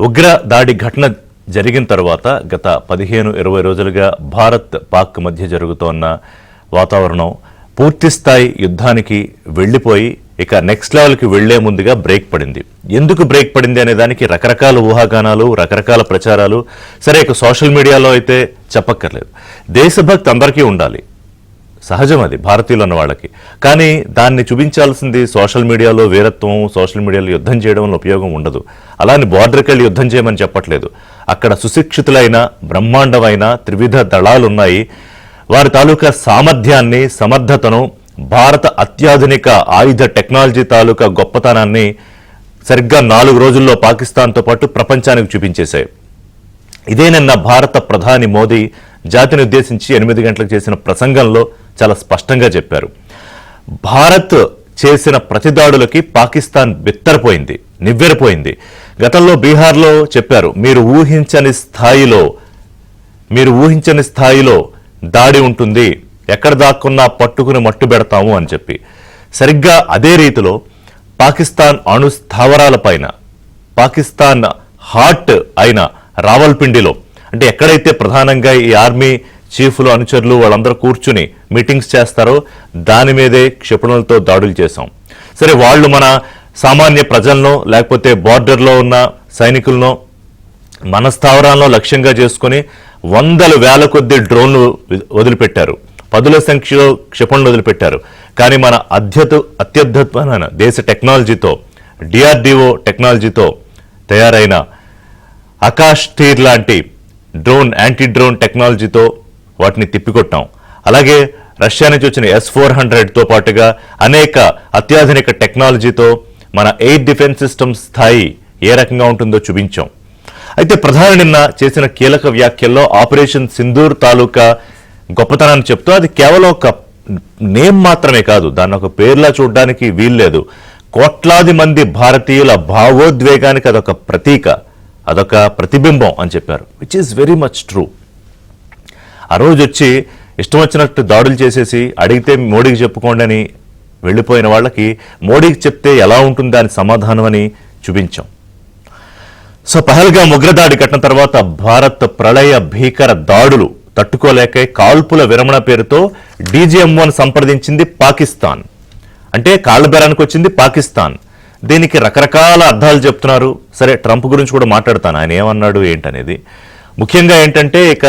ఉగ్ర దాడి ఘటన జరిగిన తర్వాత గత 15-20 రోజులుగా భారత్ పాక్ మధ్య జరుగుతోన్న వాతావరణం పూర్తిస్థాయి యుద్ధానికి వెళ్ళిపోయి ఇక నెక్స్ట్ లెవెల్కి వెళ్లే ముందుగా బ్రేక్ పడింది. ఎందుకు బ్రేక్ పడింది అనే దానికి రకరకాల ఊహాగానాలు, రకరకాల ప్రచారాలు. సరే, ఇక సోషల్ మీడియాలో అయితే చెప్పక్కర్లేదు. దేశభక్తి అందరికీ ఉండాలి, సహజం, అది భారతీయులు అన్న వాళ్ళకి. కానీ దాన్ని చూపించాల్సింది సోషల్ మీడియాలో వీరత్వం, సోషల్ మీడియాలో యుద్ధం చేయడం వల్ల ఉపయోగం ఉండదు. అలానే బార్డర్కి వెళ్ళి యుద్ధం చేయమని చెప్పట్లేదు. అక్కడ సుశిక్షితులైన బ్రహ్మాండమైన త్రివిధ దళాలున్నాయి. వారి తాలూకా సామర్థ్యాన్ని, సమర్థతను, భారత అత్యాధునిక ఆయుధ టెక్నాలజీ తాలూకా గొప్పతనాన్ని సరిగ్గా 4 రోజుల్లో పాకిస్తాన్తో పాటు ప్రపంచానికి చూపించేశాయి. ఇదే నిన్న భారత ప్రధాని మోదీ జాతిని ఉద్దేశించి 8 గంటలకు చేసిన ప్రసంగంలో చాలా స్పష్టంగా చెప్పారు. భారత్ చేసిన ప్రతిదాడులకి పాకిస్తాన్ బిత్తరపోయింది, నివ్వెరపోయింది. గతంలో బీహార్లో చెప్పారు, మీరు ఊహించని స్థాయిలో దాడి ఉంటుంది, ఎక్కడ దాక్కున్నా పట్టుకుని మట్టు పెడతాము అని చెప్పి. సరిగ్గా అదే రీతిలో పాకిస్తాన్ అణు స్థావరాలపైన, పాకిస్తాన్ హార్ట్ అయిన రావల్పిండిలో, అంటే ఎక్కడైతే ప్రధానంగా ఈ ఆర్మీ చీఫ్లు, అనుచరులు వాళ్ళందరూ కూర్చుని మీటింగ్స్ చేస్తారో దాని మీదే క్షిపణులతో దాడులు చేశాం. సరే, వాళ్ళు మన సామాన్య ప్రజలను లేకపోతే బార్డర్లో ఉన్న సైనికులను మన స్థావరాలను లక్ష్యంగా చేసుకుని వందల వేల కొద్ది డ్రోన్లు వదిలిపెట్టారు, పదుల సంఖ్యలో క్షిపణులు వదిలిపెట్టారు. కానీ మన అత్యద్భుతమైన దేశ టెక్నాలజీతో, డిఆర్డిఓ టెక్నాలజీతో తయారైన ఆకాష్ తీర్ లాంటి డ్రోన్, యాంటీ డ్రోన్ టెక్నాలజీతో వాటిని తిప్పికొట్టాం. అలాగే రష్యా నుంచి వచ్చిన S-400తో పాటుగా అనేక అత్యాధునిక టెక్నాలజీతో మన ఎయిర్ డిఫెన్స్ సిస్టమ్ స్థాయి ఏ రకంగా ఉంటుందో చూపించాం. అయితే ప్రధాని నిన్న చేసిన కీలక వ్యాఖ్యల్లో ఆపరేషన్ సింధూర్ తాలూకా గొప్పతనాన్ని చెప్తూ, అది కేవలం ఒక నేమ్ మాత్రమే కాదు, దాన్ని ఒక పేర్లా చూడడానికి వీల్లేదు, కోట్లాది మంది భారతీయుల భావోద్వేగానికి అదొక ప్రతీక, అదొక ప్రతిబింబం అని చెప్పారు. Which is very much true. ఆ రోజు వచ్చి ఇష్టం వచ్చినట్టు దాడులు చేసేసి అడిగితే మోడీకి చెప్పుకోండి అని వెళ్ళిపోయిన వాళ్ళకి మోడీకి చెప్తే ఎలా ఉంటుంది దాని సమాధానం అని చూపించాం. సో పహల్గామ్ ఉగ్రదాడి ఘటన తర్వాత భారత్ ప్రళయ భీకర దాడులు తట్టుకోలేక కాల్పుల విరమణ పేరుతో DGM-1 సంప్రదించింది పాకిస్తాన్. అంటే కాళ్ల బేరానికి వచ్చింది పాకిస్తాన్. దీనికి రకరకాల అర్థాలు చెప్తున్నారు. సరే, ట్రంప్ గురించి కూడా మాట్లాడతాను, ఆయన ఏమన్నాడు ఏంటనేది. ముఖ్యంగా ఏంటంటే, ఇక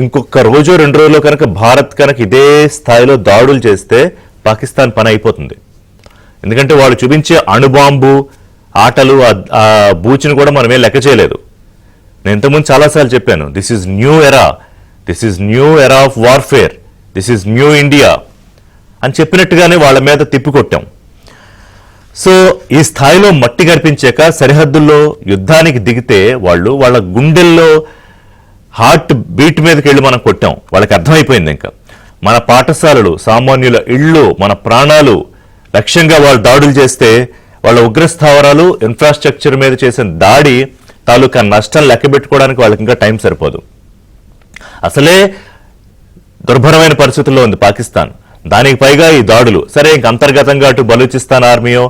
ఇంకొక రోజు 2 రోజుల్లో కనుక భారత్ కనుక ఇదే స్థాయిలో దాడులు చేస్తే పాకిస్తాన్ పని అయిపోతుంది. ఎందుకంటే వాళ్ళు చూపించే అణుబాంబు ఆటలు, ఆ బూచిని కూడా మనమే లెక్క చేయలేదు. నేను ఇంతకుముందు చాలాసార్లు చెప్పాను, this is new era of warfare, this is new India అని చెప్పినట్టుగానే వాళ్ళ మీద తిప్పికొట్టాం. సో ఈ స్థాయిలో మట్టి కనిపించాక సరిహద్దుల్లో యుద్ధానికి దిగితే వాళ్ళ గుండెల్లో హార్ట్ బీట్ మీదకి వెళ్ళి మనం కొట్టాం. వాళ్ళకి అర్థమైపోయింది, ఇంకా మన పాఠశాలలు, సామాన్యుల ఇళ్ళు, మన ప్రాణాలు లక్ష్యంగా వాళ్ళు దాడులు చేస్తే వాళ్ళ ఉగ్రస్థావరాలు, ఇన్ఫ్రాస్ట్రక్చర్ మీద చేసిన దాడి తాలూకా నష్టం లెక్క పెట్టుకోవడానికి వాళ్ళకి ఇంకా టైం సరిపోదు. అసలే దుర్భరమైన పరిస్థితుల్లో ఉంది పాకిస్తాన్, దానికి పైగా ఈ దాడులు. సరే, ఇంక అంతర్గతంగా అటు బలూచిస్తాన్ ఆర్మీయో,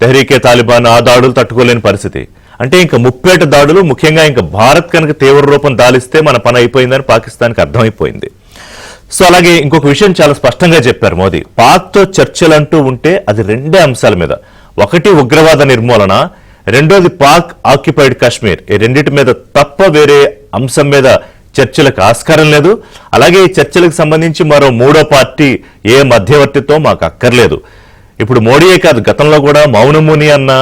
తెహ్రీకే తాలిబాన్ ఆ దాడులు తట్టుకోలేని పరిస్థితి. అంటే ఇంకా ముప్పేట దాడులు, ముఖ్యంగా ఇంకా భారత్ కనుక తీవ్ర రూపం దాలిస్తే మన పని అయిపోయిందని పాకిస్తాన్కి అర్థమైపోయింది. సో అలాగే ఇంకొక విషయం చాలా స్పష్టంగా చెప్పారు మోదీ, పాక్తో చర్చలంటూ ఉంటే అది 2 అంశాల మీద. ఒకటి ఉగ్రవాద నిర్మూలన, రెండోది పాక్ ఆక్యుపైడ్ కాశ్మీర్. ఈ రెండింటి మీద తప్ప వేరే అంశం మీద చర్చలకు ఆస్కారం లేదు. అలాగే ఈ చర్చలకు సంబంధించి మరో 3వ పార్టీ ఏ మధ్యవర్తితో మాకు అక్కర్లేదు. ఇప్పుడు మోడీయే కాదు, గతంలో కూడా మౌనముని అన్న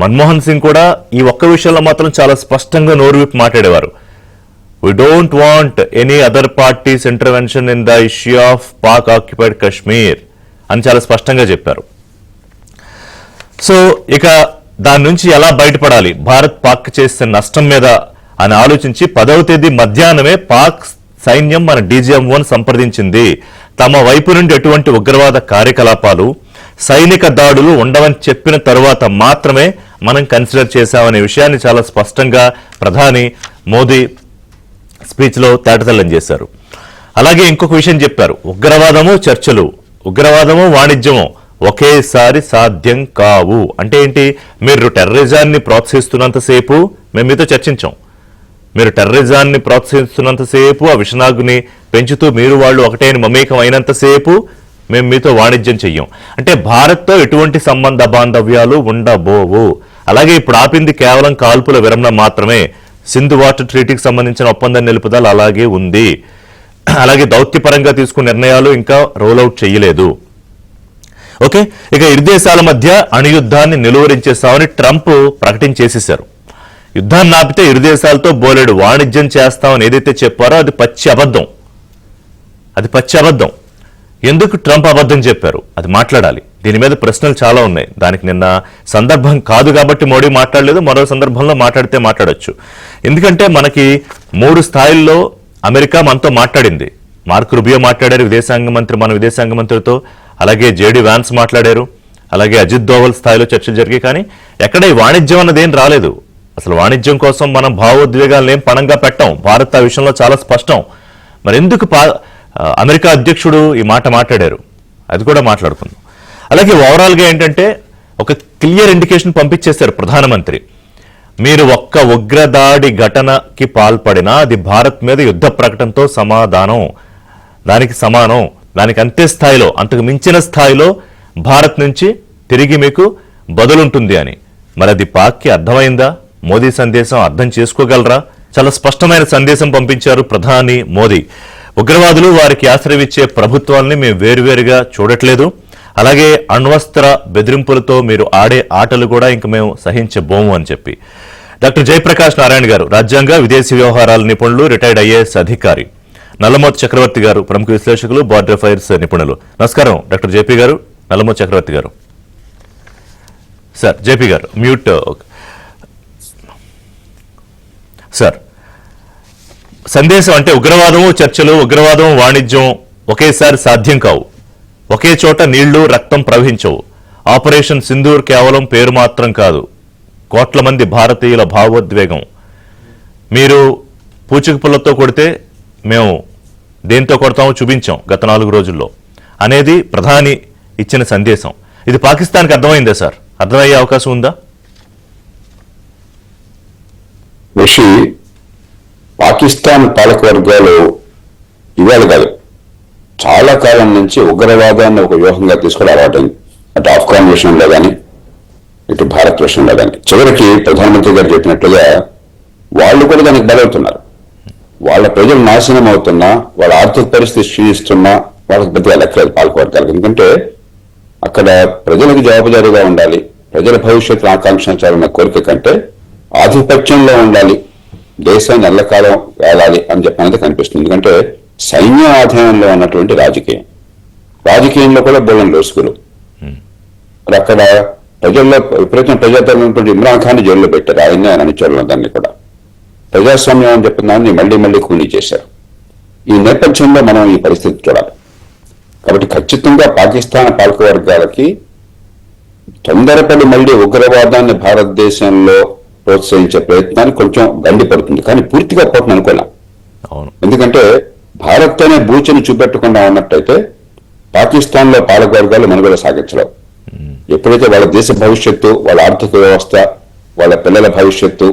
మన్మోహన్ సింగ్ కూడా ఈ ఒక్క విషయంలో మాత్రం చాలా స్పష్టంగా నోరు విప్పి మాట్లాడేవారు. We don't want any other party's intervention in the issue of Pak occupied Kashmir అని చాలా స్పష్టంగా చెప్పారు. సో ఇక దాని నుంచి ఎలా బయటపడాలి, భారత్ పాక్ చేసిన నష్టం మీద అని ఆలోచించి 10వ తేదీ మధ్యాహ్నమే పాక్ సైన్యం మన DGM-1 సంప్రదించింది. తమ వైపు నుండి ఎటువంటి ఉగ్రవాద కార్యకలాపాలు, సైనిక దాడులు ఉండవని చెప్పిన తరువాత మాత్రమే మనం కన్సిడర్ చేశామనే విషయాన్ని చాలా స్పష్టంగా ప్రధాని మోదీ స్పీచ్లో తేటతెల్లం చేశారు. అలాగే ఇంకొక విషయం చెప్పారు, ఉగ్రవాదము చర్చలు, ఉగ్రవాదము వాణిజ్యము, ఒకేసారి సాధ్యం కావు. అంటే ఏంటి? మీరు టెర్రరిజాన్ని ప్రోత్సహిస్తున్నంతసేపు మేము మీతో చర్చించాం. మీరు టెర్రరిజాన్ని ప్రోత్సహిస్తున్నంతసేపు, ఆ విషనాగుని పెంచుతూ మీరు వాళ్ళు ఒకటే మమేకం అయినంతసేపు మేము మీతో వాణిజ్యం చెయ్యం. అంటే భారత్తో ఎటువంటి సంబంధ బాంధవ్యాలు ఉండబోవు. అలాగే ఇప్పుడు ఆపింది కేవలం కాల్పుల విరమణ మాత్రమే. సింధు వాటర్ ట్రీటీకి సంబంధించిన ఒప్పందం నిలుపుదల అలాగే ఉంది. అలాగే దౌత్యపరంగా తీసుకున్న నిర్ణయాలు ఇంకా రోల్అవుట్ చేయలేదు. ఓకే, ఇక ఇరు దేశాల మధ్య అణుయుద్ధాన్ని నిలువరించేస్తామని ట్రంప్ ప్రకటించేసేశారు. యుద్ధాన్ని ఆపితే ఇరు దేశాలతో బోలెడు వాణిజ్యం చేస్తామని ఏదైతే చెప్పారో అది పచ్చి అబద్ధం. అది పచ్చి అబద్ధం. ఎందుకు ట్రంప్ అబద్ధం చెప్పారు? అది మాట్లాడాలి. దీని మీద ప్రశ్నలు చాలా ఉన్నాయి. దానికి నిన్న సందర్భం కాదు కాబట్టి మోడీ మాట్లాడలేదు. మరో సందర్భంలో మాట్లాడితే మాట్లాడొచ్చు. ఎందుకంటే మనకి 3 స్థాయిల్లో అమెరికా మనతో మాట్లాడింది. మార్క్ రుబియో మాట్లాడారు విదేశాంగ మంత్రి, మన విదేశాంగ మంత్రితో. అలాగే జేడీ వ్యాన్స్ మాట్లాడారు. అలాగే అజిత్ దోవల్ స్థాయిలో చర్చలు జరిగాయి. కానీ ఎక్కడ ఈ వాణిజ్యం అన్నది ఏం రాలేదు. అసలు వాణిజ్యం కోసం మనం భావోద్వేగాలను ఏం పణంగా పెట్టాం. భారత్ ఆ విషయంలో చాలా స్పష్టం. మరి ఎందుకు అమెరికా అధ్యక్షుడు ఈ మాట మాట్లాడారు? అది కూడా మాట్లాడుకుందాం. అలాగే ఓవరాల్గా ఏంటంటే ఒక క్లియర్ ఇండికేషన్ పంపించేశారు ప్రధానమంత్రి. మీరు ఒక్క ఉగ్రదాడి ఘటనకి పాల్పడినా అది భారత్ మీద యుద్ధ ప్రకటనతో సమాధానం, దానికి సమానం, దానికి అంతే స్థాయిలో, అంతకు మించిన స్థాయిలో భారత్ నుంచి తిరిగి మీకు బదులుంటుంది అని. మరి అది పాక్కి అర్థమైందా? మోదీ సందేశం అర్థం చేసుకోగలరా? చాలా స్పష్టమైన సందేశం పంపించారు ప్రధాని మోదీ. ఉగ్రవాదులు, వారికి ఆశ్రయమిచ్చే ప్రభుత్వాల్ని మేము వేరువేరుగా చూడట్లేదు. అలాగే అణ్వస్త్ర బెదిరింపులతో మీరు ఆడే ఆటలు కూడా ఇంక మేము సహించబోము అని చెప్పి. డాక్టర్ జయప్రకాష్ నారాయణ గారు రాజ్యాంగ విదేశీ వ్యవహారాల నిపుణులు, రిటైర్డ్ ఐఏఎస్ అధికారి. నల్లమోతు చక్రవర్తి గారు ప్రముఖ విశ్లేషకులు, బార్డర్ అఫైర్స్ నిపుణులు. నమస్కారం డాక్టర్ జేపీ గారు, నల్లమోతు చక్రవర్తి గారు. సార్ జేపీ గారు మ్యూట్. సార్, సందేశం అంటే ఉగ్రవాదము చర్చలు, ఉగ్రవాదం వాణిజ్యం ఒకేసారి సాధ్యం కావు. ఒకే చోట నీళ్లు రక్తం ప్రవహించవు. ఆపరేషన్ సింధూర్ కేవలం పేరు మాత్రం కాదు, కోట్ల మంది భారతీయుల భావోద్వేగం. మీరు పూచిక పుల్లతో కొడితే మేము దేంతో కొడతామో చూపించాం గత 4 రోజుల్లో అనేది ప్రధాని ఇచ్చిన సందేశం. ఇది పాకిస్తాన్కి అర్థమైందా సార్? అర్థమయ్యే అవకాశం ఉందా? పాకిస్తాన్ పాలకవర్గాలు ఇవాళ కాదు, చాలా కాలం నుంచి ఉగ్రవాదాన్ని ఒక వ్యూహంగా తీసుకుని అలవాటైంది. అటు ఆఫ్ఘాన్ విషయంలో కానీ, ఇటు భారత్ విషయంలో కానీ. చివరికి ప్రధానమంత్రి గారు చెప్పినట్లుగా వాళ్ళు కూడా దానికి బలవుతున్నారు. వాళ్ళ ప్రజలు నాశనం అవుతున్నా, వాళ్ళ ఆర్థిక పరిస్థితి క్షీణిస్తున్నా వాళ్ళకి పెద్దగా లెక్కలేదు పాలకవర్గాలకు. ఎందుకంటే అక్కడ ప్రజలకు జవాబుదారీగా ఉండాలి, ప్రజల భవిష్యత్తు ఆకాంక్షించాలన్న కోరిక కంటే ఆధిపత్యంలో ఉండాలి, దేశాన్ని ఎల్లకాలం వేలాలి అని చెప్పనేది కనిపిస్తుంది. ఎందుకంటే సైన్య ఆధీనంలో ఉన్నటువంటి రాజకీయంలో కూడా బోళ్ళని లోసుకులు. మరి అక్కడ ప్రజల్లో విపరీతం ప్రజాదరణ ఉన్నటువంటి ఇమ్రాన్ ఖాన్ జైల్లో పెట్టారు. ఆయన అనుచరులు దాన్ని కూడా ప్రజాస్వామ్యం అని చెప్పిన దాన్ని మళ్లీ మళ్లీ కూలీ చేశారు. ఈ నేపథ్యంలో మనం ఈ పరిస్థితి చూడాలి. కాబట్టి ఖచ్చితంగా పాకిస్తాన్ పాలకవర్గాలకి తొందరపడి మళ్లీ ఉగ్రవాదాన్ని భారతదేశంలో ప్రోత్సహించే ప్రయత్నాన్ని కొంచెం గండి పడుతుంది, కానీ పూర్తిగా పోతుంది అనుకోలేం. ఎందుకంటే భారత్ అనే బూచిని చూపెట్టకుండా ఉన్నట్టయితే పాకిస్తాన్ లో పాలకవర్గాలు మనుగడ సాగించలేవు. ఎప్పుడైతే వాళ్ళ దేశ భవిష్యత్తు, వాళ్ళ ఆర్థిక వ్యవస్థ, వాళ్ళ పిల్లల భవిష్యత్తు,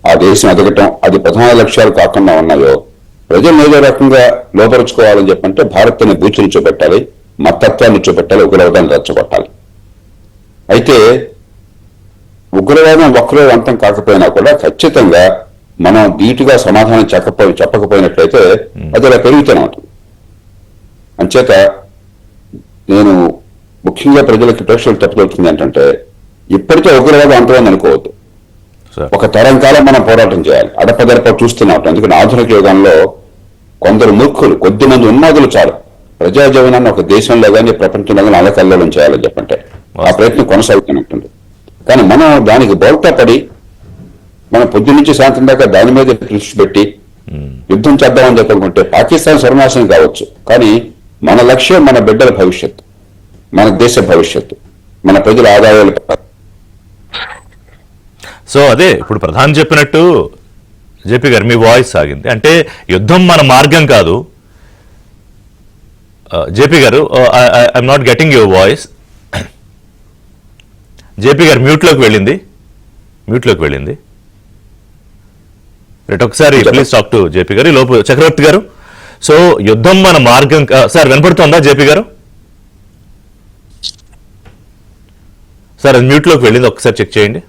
ఆ దేశం ఎదగటం అది ప్రధాన లక్ష్యాలు కాకుండా ఉన్నాయో, ప్రజలు ఏదో రకంగా లోపరుచుకోవాలని చెప్పంటే భారత్ అనే బూచిని చూపెట్టాలి, మతత్వాన్ని చూపెట్టాలి, ఉగ్రవాదాన్ని రెచ్చగొట్టాలి. అయితే ఉగ్రవాదం ఒక్కరో అంతం కాకపోయినా కూడా ఖచ్చితంగా మనం ధీటుగా సమాధానం చెప్పకపోయినట్లయితే అది అలా పెరుగుతూనే ఉంటుంది. అంచేత నేను ముఖ్యంగా ప్రజలకి ప్రేక్షకులు చెప్పదలుచుకుంది ఏంటంటే, ఇప్పటికే ఉగ్రవాదం అంతమంది అనుకోవద్దు. ఒక తరం కాలం మనం పోరాటం చేయాలి. అడపదడప చూస్తున్నాం. ఎందుకంటే ఆధునిక యుగంలో కొందరు మూర్ఖులు, కొద్దిమంది ఉన్మాదులు చాలు ప్రజా జీవనాన్ని ఒక దేశంలో కానీ ప్రపంచంలో కానీ అలకల్లోలం చేయాలని చెప్పంటే ఆ ప్రయత్నం కొనసాగుతూనే ఉంటుంది. కానీ మనం దానికి బోల్తా పడి మనం పొద్దు నుంచి సాయంత్రం దాకా దాని మీద దృష్టి పెట్టి యుద్ధం చేద్దామని చెప్పనుకుంటే పాకిస్తాన్ సర్వనాశనం కావచ్చు, కానీ మన లక్ష్యం మన బిడ్డల భవిష్యత్తు, మన దేశ భవిష్యత్తు, మన ప్రజల ఆదాయాలు. సో అదే ఇప్పుడు ప్రధాని చెప్పినట్టు జేపీ గారు మీ వాయిస్ ఆగింది. అంటే యుద్ధం మన మార్గం కాదు. జేపీ గారు, I'm not getting your voice. JP గారు మ్యూట్లోకి వెళ్ళింది. రైట్, ఒకసారి ప్లీజ్ టాక్ టు జేపీ గారు. ఈ లోపు చక్రవర్తి గారు, సో యుద్ధం మన మార్గం సార్ వినపడుతోందా జేపీ గారు? సార్ అది మ్యూట్లోకి వెళ్ళింది, ఒకసారి చెక్ చేయండి.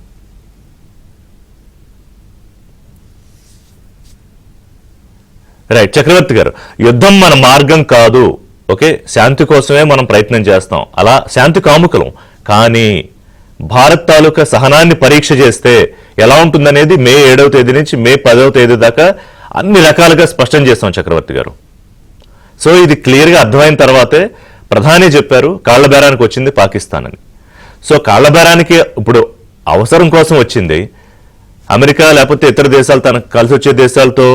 రైట్, చక్రవర్తి గారు, యుద్ధం మన మార్గం కాదు, ఓకే, శాంతి కోసమే మనం ప్రయత్నం చేస్తాం, అలా శాంతి కాముకలం. కానీ భారత్ తాలూకా సహనాన్ని పరీక్ష చేస్తే ఎలా ఉంటుందనేది మే 7వ తేదీ నుంచి మే 10వ తేదీ దాకా అన్ని రకాలుగా స్పష్టం చేస్తాం చక్రవర్తి గారు. సో ఇది క్లియర్గా అర్థమైన తర్వాతే ప్రధాని చెప్పారు కాళ్ల బేరానికి వచ్చింది పాకిస్తాన్ అని. సో కాళ్ల బేరానికి ఇప్పుడు అవసరం కోసం వచ్చింది అమెరికా, లేకపోతే ఇతర దేశాలు తనకు కలిసి వచ్చే దేశాలతో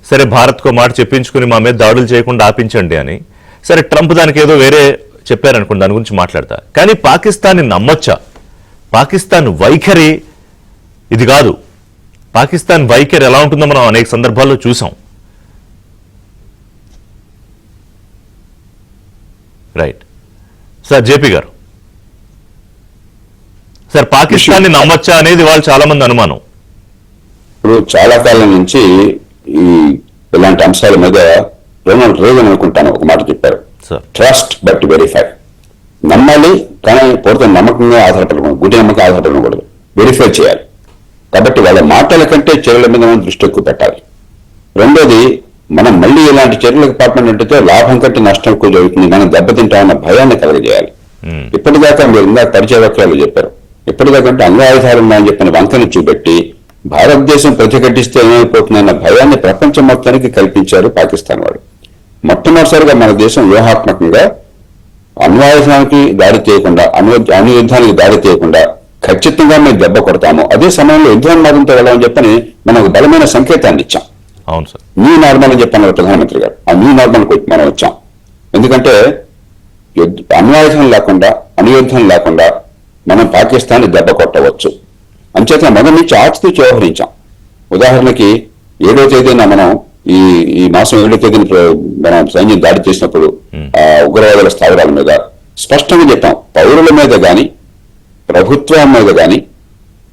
సరే భారత్కో మాట చెప్పించుకుని మా మీద దాడులు చేయకుండా ఆపించండి అని. సరే ట్రంప్ దానికి ఏదో వేరే చెప్పారనుకోండి, దాని గురించి మాట్లాడతా. కానీ పాకిస్తాన్ని నమ్మొచ్చా? పాకిస్తాన్ వైఖరి ఇది కాదు. పాకిస్తాన్ వైఖరి ఎలా ఉంటుందో మనం అనేక సందర్భాల్లో చూసాం. రైట్ సార్, జేపీ గారు, సార్ పాకిస్తాన్ని నమ్మొచ్చా అనేది వాళ్ళు చాలా మంది అనుమానం. ఇప్పుడు చాలా కాలం నుంచి ఈ ఇలాంటి అంశాల మీద రొనాల్డ్ రేగన్ అనుకుంటాను ఒక మాట చెప్పారు, ట్రస్ట్ బట్ వెరిఫై. నమ్మాలి కానీ పూర్తి నమ్మకంగా ఆధారపడకూడదు, గుడి నమ్మకం ఆధారపడకూడదు, వెరిఫై చేయాలి. కాబట్టి వాళ్ళ మాటల కంటే చర్యల మీద మనం దృష్టి ఎక్కువ పెట్టాలి. రెండోది, మనం మళ్ళీ ఇలాంటి చర్యలకు పాల్పడినట్టయితే లాభం కంటే నష్టం ఎక్కువ జరుగుతుంది, మనం దెబ్బతింటామన్న భయాన్ని కలగజేయాలి. ఇప్పటిదాకా మీరు ఇందాక పరిచయ వాక్యాలు చెప్పారు, ఇప్పటిదాకంటే అన్ని ఆయుధాలు ఉన్నాయని చెప్పిన వంకని చూపెట్టి భారతదేశం ప్రతిఘటిస్తే ఏమైపోతుందన్న భయాన్ని ప్రపంచం మొత్తానికి కల్పించారు పాకిస్తాన్ వాడు. మొట్టమొదటిసారిగా మన దేశం వ్యూహాత్మకంగా అణ్వాయుధానికి దాడి చేయకుండా, అణుయుద్ధానికి దాడి చేయకుండా ఖచ్చితంగా మేము దెబ్బ కొడతాము, అదే సమయంలో యుద్ధోన్మాదంతో వెళ్ళమని చెప్పని మనకు బలమైన సంకేతాన్ని ఇచ్చాం. అవును సార్, న్యూ నార్మల్ అని చెప్పాను ప్రధానమంత్రి గారు. ఆ న్యూ నార్మల్ మనం వచ్చాం. ఎందుకంటే అణ్వాయుధం లేకుండా, అణుయుద్ధం లేకుండా మనం పాకిస్తాన్ దెబ్బ కొట్టవచ్చు. అంచేత మొదటి నుంచి ఆచితూచి వ్యవహరించాం. ఉదాహరణకి 7వ తేదీన మనం ఈ మాసం 7వ తేదీన మనం సైన్యం దాడి చేసినప్పుడు ఆ ఉగ్రవాదుల స్థావరాల మీద స్పష్టంగా చెప్పాం, పౌరుల మీద గాని, ప్రభుత్వం మీద గాని,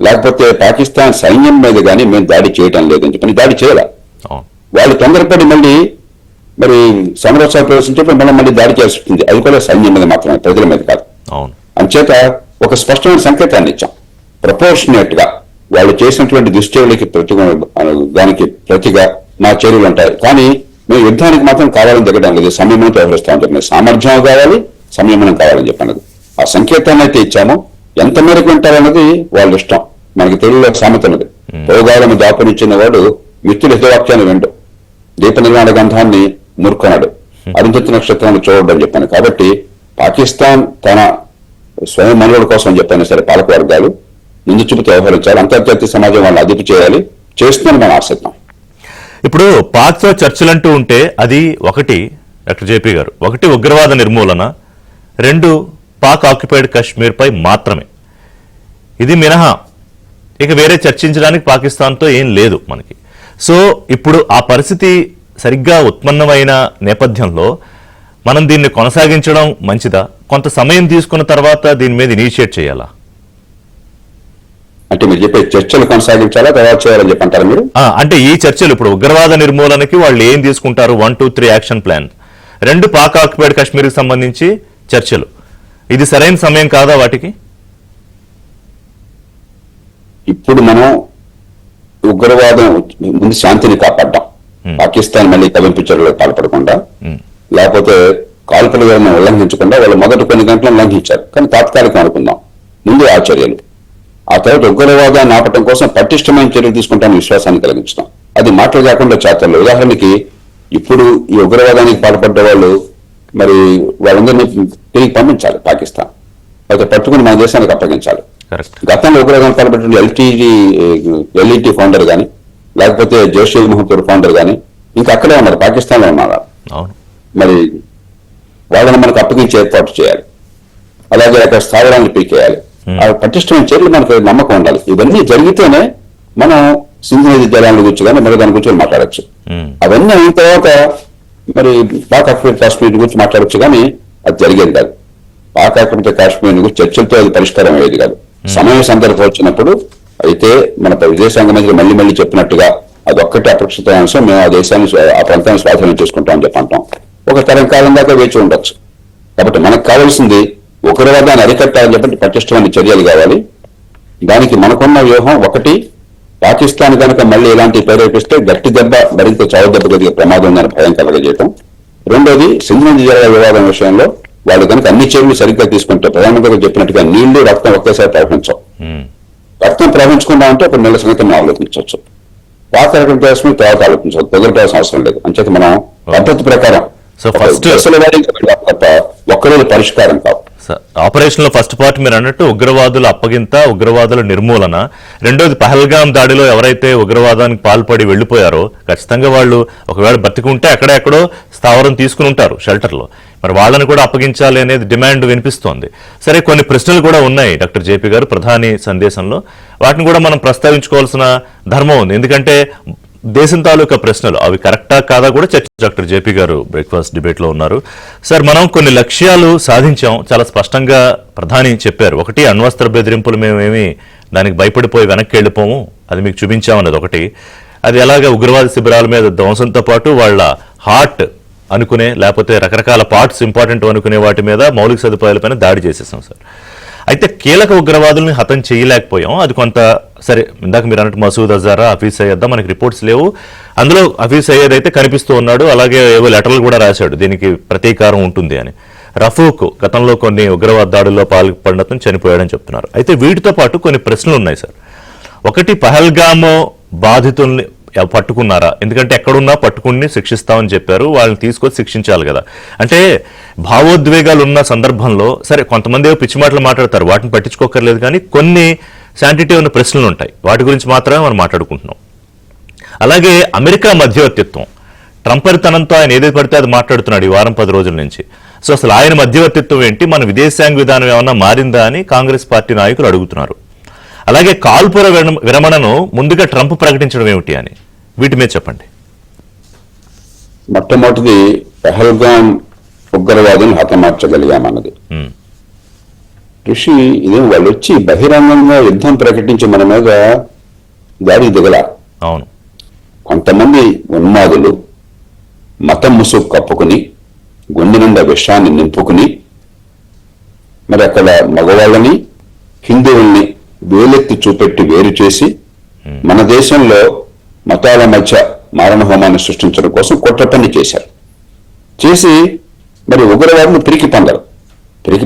లేకపోతే పాకిస్తాన్ సైన్యం మీద గాని మేము దాడి చేయటం లేదని చెప్పని దాడి చేయాల. వాళ్ళు తొందరపడి మరి సమరోత్సవాలు ప్రదర్శించేప్పుడు మనం మళ్ళీ దాడి చేయాల్సి వస్తుంది. అది కూడా సైన్యం మీద మాత్రమే, ప్రజల మీద కాదు. అంచేత ఒక స్పష్టమైన సంకేతాన్ని ఇచ్చాం. ప్రపోర్షనేట్ గా వాళ్ళు చేసినటువంటి దుశ్చర్యలకి దానికి ప్రతిగా మా చర్యలు ఉంటాయి. కానీ మేము యుద్ధానికి మాత్రం కావాలని దిగడం లేదు, సంయమనం వ్యవహరిస్తామని చెప్పిన సామర్థ్యం కావాలి, సంయమనం కావాలని చెప్పినది. ఆ సంకేతాన్ని అయితే ఇచ్చాము. ఎంత మేరకు వింటారన్నది వాళ్ళ ఇష్టం. మనకి తెలుగులో సామెత ఉన్నది, పోగాలను దాపునిచ్చిన వాడు మిత్రుల హితవాక్యాన్ని విండు, దీప నిర్మాణ గంధాన్ని మూర్ఖనాడు, అరుంధతి నక్షత్రాన్ని చూడడం చెప్పాను. కాబట్టి పాకిస్తాన్ తన స్వయం మనుగడ కోసం చెప్పైనా సరే పాలక వర్గాలు ముందు చూపుతూ వ్యవహరించాలి. అంతర్జాతీయ సమాజం వాళ్ళని అదుపు చేయాలి, చేస్తుందని మనం ఆశిద్దాం. ఇప్పుడు పాక్తో చర్చలంటూ ఉంటే అది ఒకటి డాక్టర్ జేపీ గారు, ఒకటి ఉగ్రవాద నిర్మూలన, 2 పాక్ ఆక్యుపైడ్ కాశ్మీర్ పై మాత్రమే. ఇది మినహా ఇక వేరే చర్చించడానికి పాకిస్తాన్తో ఏం లేదు మనకి. సో ఇప్పుడు ఆ పరిస్థితి సరిగ్గా ఉత్పన్నమైన నేపథ్యంలో మనం దీన్ని కొనసాగించడం మంచిదా, కొంత సమయం తీసుకున్న తర్వాత దీని మీద ఇనిషియేట్ చేయాలా? అంటే మీరు చెప్పే చర్చలు కొనసాగించాలా, తర్వాత చేయాలని చెప్పంటారా మీరు? అంటే ఈ చర్చలు ఇప్పుడు ఉగ్రవాద నిర్మూలనకి వాళ్ళు ఏం తీసుకుంటారు, 1, 2, 3 యాక్షన్ ప్లాన్, 2 పాక్ ఆక్యుపైడ్ కాశ్మీర్కి సంబంధించి చర్చలు, ఇది సరైన సమయం కాదా వాటికి? ఇప్పుడు మనం ఉగ్రవాదం ముందు శాంతిని కాపాడ్డాం, పాకిస్తాన్ మళ్ళీ కవింపు చర్యలకు పాల్పడకుండా, లేకపోతే కాల్పుల వివరణ ఉల్లంఘించకుండా వాళ్ళు మొదటి కొన్ని గంటలను ఉల్లంఘించారు, కానీ తాత్కాలికం అనుకుందాం. ముందు ఆ చర్యలు, ఆ తర్వాత ఉగ్రవాదాన్ని ఆపటం కోసం పటిష్టమైన చర్యలు తీసుకుంటామని విశ్వాసాన్ని కలిగించడం, అది మాటలు కాకుండా చేతల్లో. ఉదాహరణకి ఇప్పుడు ఈ ఉగ్రవాదానికి పాల్పడ్డ వాళ్ళు మరి వాళ్ళందరినీ తిరిగి పంపించాలి పాకిస్తాన్, అయితే పట్టుకుని మన దేశానికి అప్పగించాలి. గతంలో ఉగ్రవాదానికి పాల్పడిన ఎల్ఈటి ఫౌండర్ కానీ, లేకపోతే జైష్ మహమ్మద్ ఫౌండర్ కానీ ఇంకా అక్కడే ఉన్నారు, పాకిస్తాన్ లో ఉన్నారు. మరి వాళ్ళని మనకు అప్పగించి ఏర్పాటు చేయాలి, అలాగే అక్కడ స్థావరాన్ని పీకేయాలి. ఆ పటిష్టమైన చర్యలు మనకు నమ్మకం ఉండాలి. ఇవన్నీ జరిగితేనే మనం సింధు నది జలాల గురించి కానీ మరి దాని గురించి మాట్లాడచ్చు. అవన్నీ అయిన తర్వాత మరి పాక్ ఆక్యుపైడ్ కాశ్మీర్ గురించి మాట్లాడచ్చు, కానీ అది జరిగేది కాదు. పాక్ ఆక్యుపైడ్ కాశ్మీర్ గురించి చర్చలతో అది పరిష్కారం అయ్యేది కాదు. సమయం సందర్భం వచ్చినప్పుడు అయితే మన విదేశాంగ మంత్రి మళ్ళీ మళ్ళీ చెప్పినట్టుగా అదొక్కటి అప్రక్షిత అంశం, మేము ఆ దేశాన్ని ఆ ప్రాంతాన్ని స్వాధీనం చేసుకుంటామని చెప్పంటాం. ఒక తరం కాలం దాకా వేచి ఉండొచ్చు. కాబట్టి మనకు కావాల్సింది ఉగ్రవాదాన్ని అరికట్టాలని చెప్పి పటిష్టమైన చర్యలు కావాలి. దానికి మనకున్న వ్యూహం ఒకటి, పాకిస్తాన్ కనుక మళ్ళీ ఇలాంటి ప్రేరేపిస్తే గట్టి దెబ్బ, మరింత చావు దెబ్బ కలిగే ప్రమాదం ఉందని భయం కలగజేయటం. రెండోది, సింధు నదీ జలాల వివాదం విషయంలో వాళ్ళు కనుక అన్ని చర్యలు సరిగ్గా తీసుకుంటే ప్రధానమంత్రి చెప్పినట్టుగా నీళ్లు రక్తం ఒకేసారి ప్రవహించవు. రక్తం ప్రవహించకుండా అంటే ఒక నెల సంగతి ఆలోచించవచ్చు. పాత రకం కోసం తర్వాత ఆలోచించవచ్చు, కుదరటాల్సిన అవసరం లేదు. అంచేత మనం పద్ధతి ప్రకారం తప్ప ఒక్కరోజు పరిష్కారం కావు. ఆపరేషన్ లో ఫస్ట్ పార్ట్ మీరు అన్నట్టు ఉగ్రవాదుల అప్పగింత, ఉగ్రవాదుల నిర్మూలన. రెండోది, పహల్గాం దాడిలో ఎవరైతే ఉగ్రవాదానికి పాల్పడి వెళ్లిపోయారో ఖచ్చితంగా వాళ్ళు ఒకవేళ బతికుంటే అక్కడెక్కడో స్థావరం తీసుకుని ఉంటారు షెల్టర్లో, మరి వాళ్ళని కూడా అప్పగించాలి అనేది డిమాండ్ వినిపిస్తోంది. సరే, కొన్ని ప్రశ్నలు కూడా ఉన్నాయి డాక్టర్ జేపీ గారు ప్రధాని సందేశంలో, వాటిని కూడా మనం ప్రస్తావించుకోవాల్సిన ధర్మం ఉంది. ఎందుకంటే దేశం తాలూకా ప్రశ్నలు అవి కరెక్టా కాదా కూడా చర్చ. డాక్టర్ జేపీ గారు బ్రేక్ఫాస్ట్ డిబేట్ లో ఉన్నారు. సార్, మనం కొన్ని లక్ష్యాలు సాధించాం, చాలా స్పష్టంగా ప్రధాని చెప్పారు. ఒకటి, అణ్వస్త్ర బెదిరింపులు మేమేమి దానికి భయపడిపోయి వెనక్కి వెళ్ళిపోము, అది మీకు చూపించామన్నది ఒకటి. అది ఎలాగ ఉగ్రవాద శిబిరాల మీద ధ్వంసంతో పాటు వాళ్ళ హార్ట్ అనుకునే, లేకపోతే రకరకాల పార్ట్స్ ఇంపార్టెంట్ అనుకునే వాటి మీద మౌలిక సదుపాయాలపైన దాడి చేసేసాం సార్. అయితే కీలక ఉగ్రవాదుల్ని హతం చేయలేకపోయాం. అది కొంత సరే, ఇందాక మీరు అన్నట్టు మసూద్ అజారా, హఫీజ్ సయ్యద్ మనకి రిపోర్ట్స్ లేవు. అందులో హఫీజ్ సయ్యద్ అయితే కనిపిస్తూ ఉన్నాడు, అలాగే ఏవో లెటర్లు కూడా రాశాడు దీనికి ప్రతీకారం ఉంటుంది అని. రఫూక్ గతంలో కొన్ని ఉగ్రవాద దాడుల్లో పాల్పడినతను చనిపోయాడని చెప్తున్నారు. అయితే వీటితో పాటు కొన్ని ప్రశ్నలు ఉన్నాయి సార్. ఒకటి, పహల్గామ్ బాధితుల్ని పట్టుకున్నారా? ఎందుకంటే ఎక్కడున్నా పట్టుకుని శిక్షిస్తామని చెప్పారు, వాళ్ళని తీసుకొచ్చి శిక్షించాలి కదా. అంటే భావోద్వేగాలు ఉన్న సందర్భంలో సరే కొంతమంది పిచ్చి మాటలు మాట్లాడతారు, వాటిని పట్టించుకోకర్లేదు, కానీ కొన్ని శాంటిటీ ఉన్న ప్రశ్నలు ఉంటాయి, వాటి గురించి మాత్రమే మనం మాట్లాడుకుంటున్నాం. అలాగే అమెరికా మధ్యవర్తిత్వం, ట్రంపరితనంతో ఆయన ఏదైతే పడితే అది మాట్లాడుతున్నాడు ఈ వారం 10 రోజుల నుంచి. సో అసలు ఆయన మధ్యవర్తిత్వం ఏంటి, మన విదేశాంగ విధానం ఏమన్నా మారిందా అని కాంగ్రెస్ పార్టీ నాయకులు అడుగుతున్నారు. అలాగే కాల్పుర విరమణను ముందుగా ట్రంప్ ప్రకటించడం ఏమిటి అని, వీటి మీద చెప్పండి. మొట్టమొదటిది, పహల్గాం ఉగ్రవాదులను హతమార్చగలిగామన్నది. ఋషి ఇదే వాళ్ళు వచ్చి బహిరంగంగా యుద్ధం ప్రకటించి మన మీద దాడి దిగల. అవును, కొంతమంది ఉన్మాదులు మతం ముసుగు కప్పుకుని గుండె నిండా విషాన్ని నింపుకుని మరి అక్కడ మగవాళ్ళని హిందువుల్ని వేలెత్తి చూపెట్టి వేరు చేసి మన దేశంలో మతాల మధ్య మారణ హోమాన్ని సృష్టించడం కోసం కుట్ర పని చేశారు. చేసి మరి ఉగ్రవాదులు పిరికి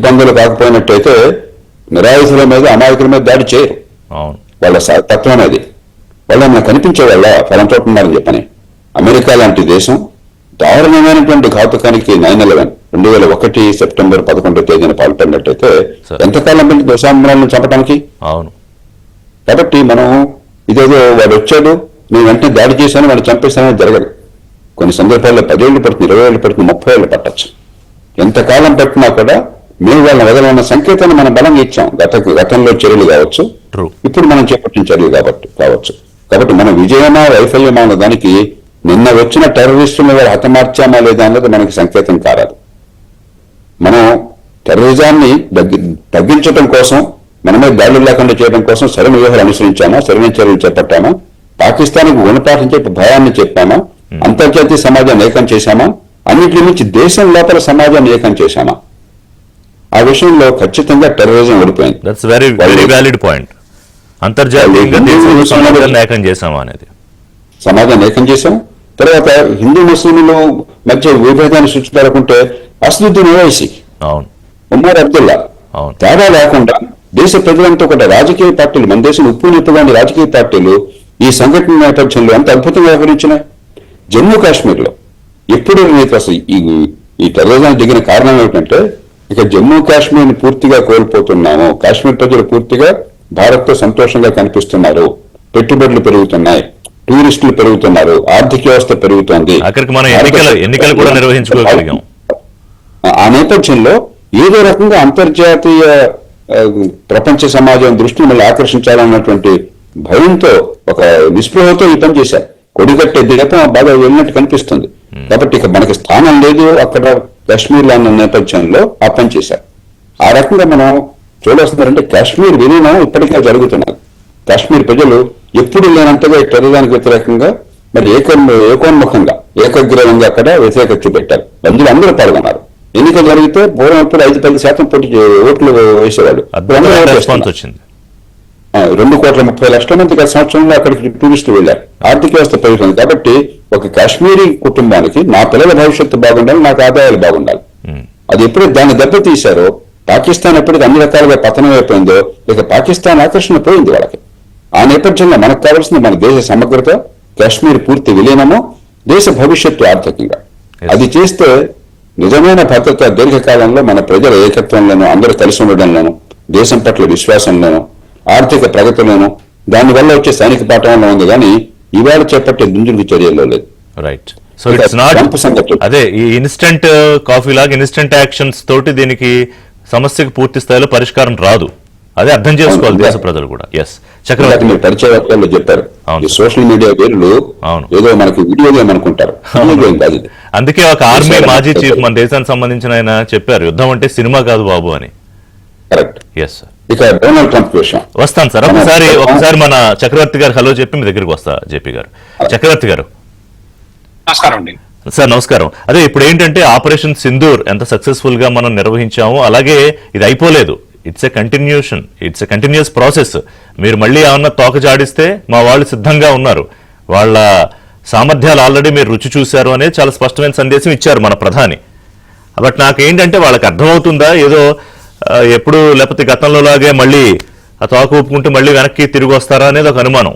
పందలు కాకపోయినట్టయితే నిరాయుధుల మీద, అమాయకుల మీద దాడి చేయరు. వాళ్ళ తత్వం అనేది వాళ్ళ మనకు కనిపించే వాళ్ళ ఫలంతోటున్నారని చెప్పని. అమెరికా లాంటి దేశం దారుణమైనటువంటి ఘాతుకానికి 9/11 2001 సెప్టెంబర్ 11వ తేదీన పాల్పడినట్టయితే ఎంతకాలం పెట్టి దోషాంబరాలను చంపడానికి. అవును, కాబట్టి మనం ఇదేదో వాడు వచ్చాడు నేను వెంటనే దాడి చేశాను వాడు చంపేశానని జరగదు. కొన్ని సందర్భాల్లో 10 ఏళ్ళు పడుతుంది, 20 ఏళ్ళు పడుతుంది, 30 ఏళ్ళు పట్టచ్చు. ఎంతకాలం పట్టినా కూడా మేము వాళ్ళని వదలన్న సంకేతాన్ని మనం బలంగా ఇచ్చాం. గతంలో చర్యలు కావచ్చు, ఇప్పుడు మనం చేపట్టిన చర్యలు కావచ్చు. కాబట్టి మన విజయమా వైఫల్యమా అన్న దానికి నిన్న వచ్చిన టెర్రరిస్టులను వారు హతమార్చామా లేదా అన్నది మనకి సంకేతం కారాదు. మనం టెర్రరిజాన్ని తగ్గించడం కోసం, మన మీద దాడులు లేకుండా చేయడం కోసం సరైన వ్యూహాలు అనుసరించామా, సరైన చర్యలు చేపట్టామా, పాకిస్తాన్కు గుణపాఠం చెప్పి భయాన్ని చెప్పామా, అంతర్జాతీయ సమాజాన్ని ఏకం చేశామా, అన్నింటి నుంచి దేశం లోపల సమాజాన్ని ఏకం చేశామా? ఆ విషయంలో ఖచ్చితంగా టెర్రరిజం ఓడిపోయింది. That's very very valid point. అంతర్జాతీయ సమాజాన్ని ఏకం చేశామా అనేది, సమాజాన్ని ఏకం చేశాం. తర్వాత హిందూ ముస్లింలు మధ్య విభేదాన్ని సృష్టించాలనుకుంటే అసదుద్దీన్ ఓవైసీ, ఉమర్ అబ్దుల్లా, తేడా లేకుండా దేశ ప్రజలంతా కూడా రాజకీయ పార్టీలు, మన దేశం ఉప్పు నిప్పుగాని రాజకీయ పార్టీలు ఈ సంఘటన నేపథ్యంలో అంత అద్భుతంగా వ్యవహరించినాయి. జమ్మూ కాశ్మీర్ లో ఎప్పుడు అసలు ఈ టెర్రరిజం దిగిన కారణం ఏమిటంటే ఇక జమ్మూ కాశ్మీర్ ని పూర్తిగా కోల్పోతున్నాము. కాశ్మీర్ ప్రజలు పూర్తిగా భారత్ తో సంతోషంగా కనిపిస్తున్నారు, పెట్టుబడులు పెరుగుతున్నాయి, టూరిస్టులు పెరుగుతున్నారు, ఆర్థిక వ్యవస్థ పెరుగుతోంది. ఎన్నికలు కూడా నిర్వహించుకోగలిగాం. ఆ నేపథ్యంలో ఏదో రకంగా అంతర్జాతీయ ప్రపంచ సమాజం దృష్టిని మళ్ళీ ఆకర్షించాలన్నటువంటి భయంతో, ఒక నిస్పృహతో ఈ పని చేశారు. కొడిగట్టే దిగతం బాగా వెళ్ళినట్టు కనిపిస్తుంది. కాబట్టి ఇక మనకి స్థానం లేదు అక్కడ కాశ్మీర్ లో అన్న నేపథ్యంలో ఆ పని చేశారు. ఆ రకంగా మనం చూడొస్తున్నారంటే కాశ్మీర్ విలీనం ఇప్పటికే జరుగుతున్నది. కాశ్మీర్ ప్రజలు ఎప్పుడు లేనంతగా ఈ టెర్రరిజానికి వ్యతిరేకంగా మరి ఏకోన్ముఖంగా ఏకగ్రీవంగా అక్కడ వ్యతిరేకత చూపెట్టారు. అందులో అందరూ పాల్గొన్నారు. ఎన్నికలు జరిగితే పూర్వం ఇప్పుడు 5-10% ఓట్లు వేసేవాళ్ళు. రెస్పాన్స్ వచ్చింది. 2,30,00,000 మంది గత సంవత్సరంలో అక్కడికి టూరిస్టులు వెళ్ళారు. ఆర్థిక వ్యవస్థ పెరుగుతుంది. కాబట్టి ఒక కాశ్మీరీ కుటుంబానికి నా పిల్లల భవిష్యత్తు బాగుండాలి, నాకు ఆదాయాలు బాగుండాలి. అది ఎప్పుడైతే దాన్ని దెబ్బతీశారో, పాకిస్తాన్ ఎప్పుడైతే అన్ని రకాలుగా పతనం అయిపోయిందో, ఇక పాకిస్తాన్ ఆకర్షణ పోయింది వాళ్ళకి. ఆ నేపథ్యంలో మనకు కావాల్సింది మన దేశ సమగ్రత, కాశ్మీర్ పూర్తి విలీనము, దేశ భవిష్యత్తు ఆర్థికంగా. అది చేస్తే నిజమైన భద్రత దీర్ఘకాలంలో మన ప్రజల ఏకత్వంలోనూ, అందరూ కలిసి ఉండడంలోనూ, దేశం పట్ల విశ్వాసంలోనూ, ఆర్థిక ప్రగతిలోనూ, దానివల్ల వచ్చే సైనిక పాఠంలో ఉంది. కానీ ఇవాళ చేపట్టే దుందుడుకు చర్యల్లో లేదు. రైట్. సో ఇట్స్ నాట్ అదే ఈ ఇన్స్టెంట్ కాఫీ లాగా ఇన్స్టెంట్ యాక్షన్స్ తోటి దీనికి సమస్యకు పూర్తి స్థాయిలో పరిష్కారం రాదు. అదే అర్థం చేసుకోవాలి దేశ ప్రజలు కూడా. ఎస్ చక్రవర్తి మీరు పరిచయ వాక్యాల్లో చెప్పారు, సోషల్ మీడియా పేర్లు ఏదో మనకి వీడియో గేమ్ అనుకుంటారు. అందుకే ఒక ఆర్మీ మాజీ చీఫ్ మన దేశానికి సంబంధించిన ఆయన చెప్పారు, యుద్ధం అంటే సినిమా కాదు బాబు అని. కరెక్ట్. Yes sir. ఇక డొనాల్డ్ ట్రంప్ విషయం వస్తాను సార్. ఒకసారి మన చక్రవర్తి గారు హలో చెప్పి మీ దగ్గరికి వస్తా. జేపీ గారు, చక్రవర్తి గారు నమస్కారం అండి. సార్ నమస్కారం. అదే ఇప్పుడు ఏంటంటే ఆపరేషన్ సింధూర్ ఎంత సక్సెస్ఫుల్ గా మనం నిర్వహించాము, అలాగే ఇది అయిపోలేదు. It's a continuous process. మీరు మళ్ళీ ఏమన్నా తోక జాడిస్తే మా వాళ్ళు సిద్ధంగా ఉన్నారు, వాళ్ళ సామర్థ్యాలు ఆల్రెడీ మీరు రుచి చూశారు అనేది చాలా స్పష్టమైన సందేశం ఇచ్చారు మన ప్రధాని. బట్ నాకేంటంటే వాళ్ళకి అర్థమవుతుందా ఏదో ఎప్పుడు లేకపోతే గతంలో లాగే మళ్ళీ ఆ తోక ఊపుకుంటూ మళ్ళీ వెనక్కి తిరిగి వస్తారా అనేది ఒక అనుమానం.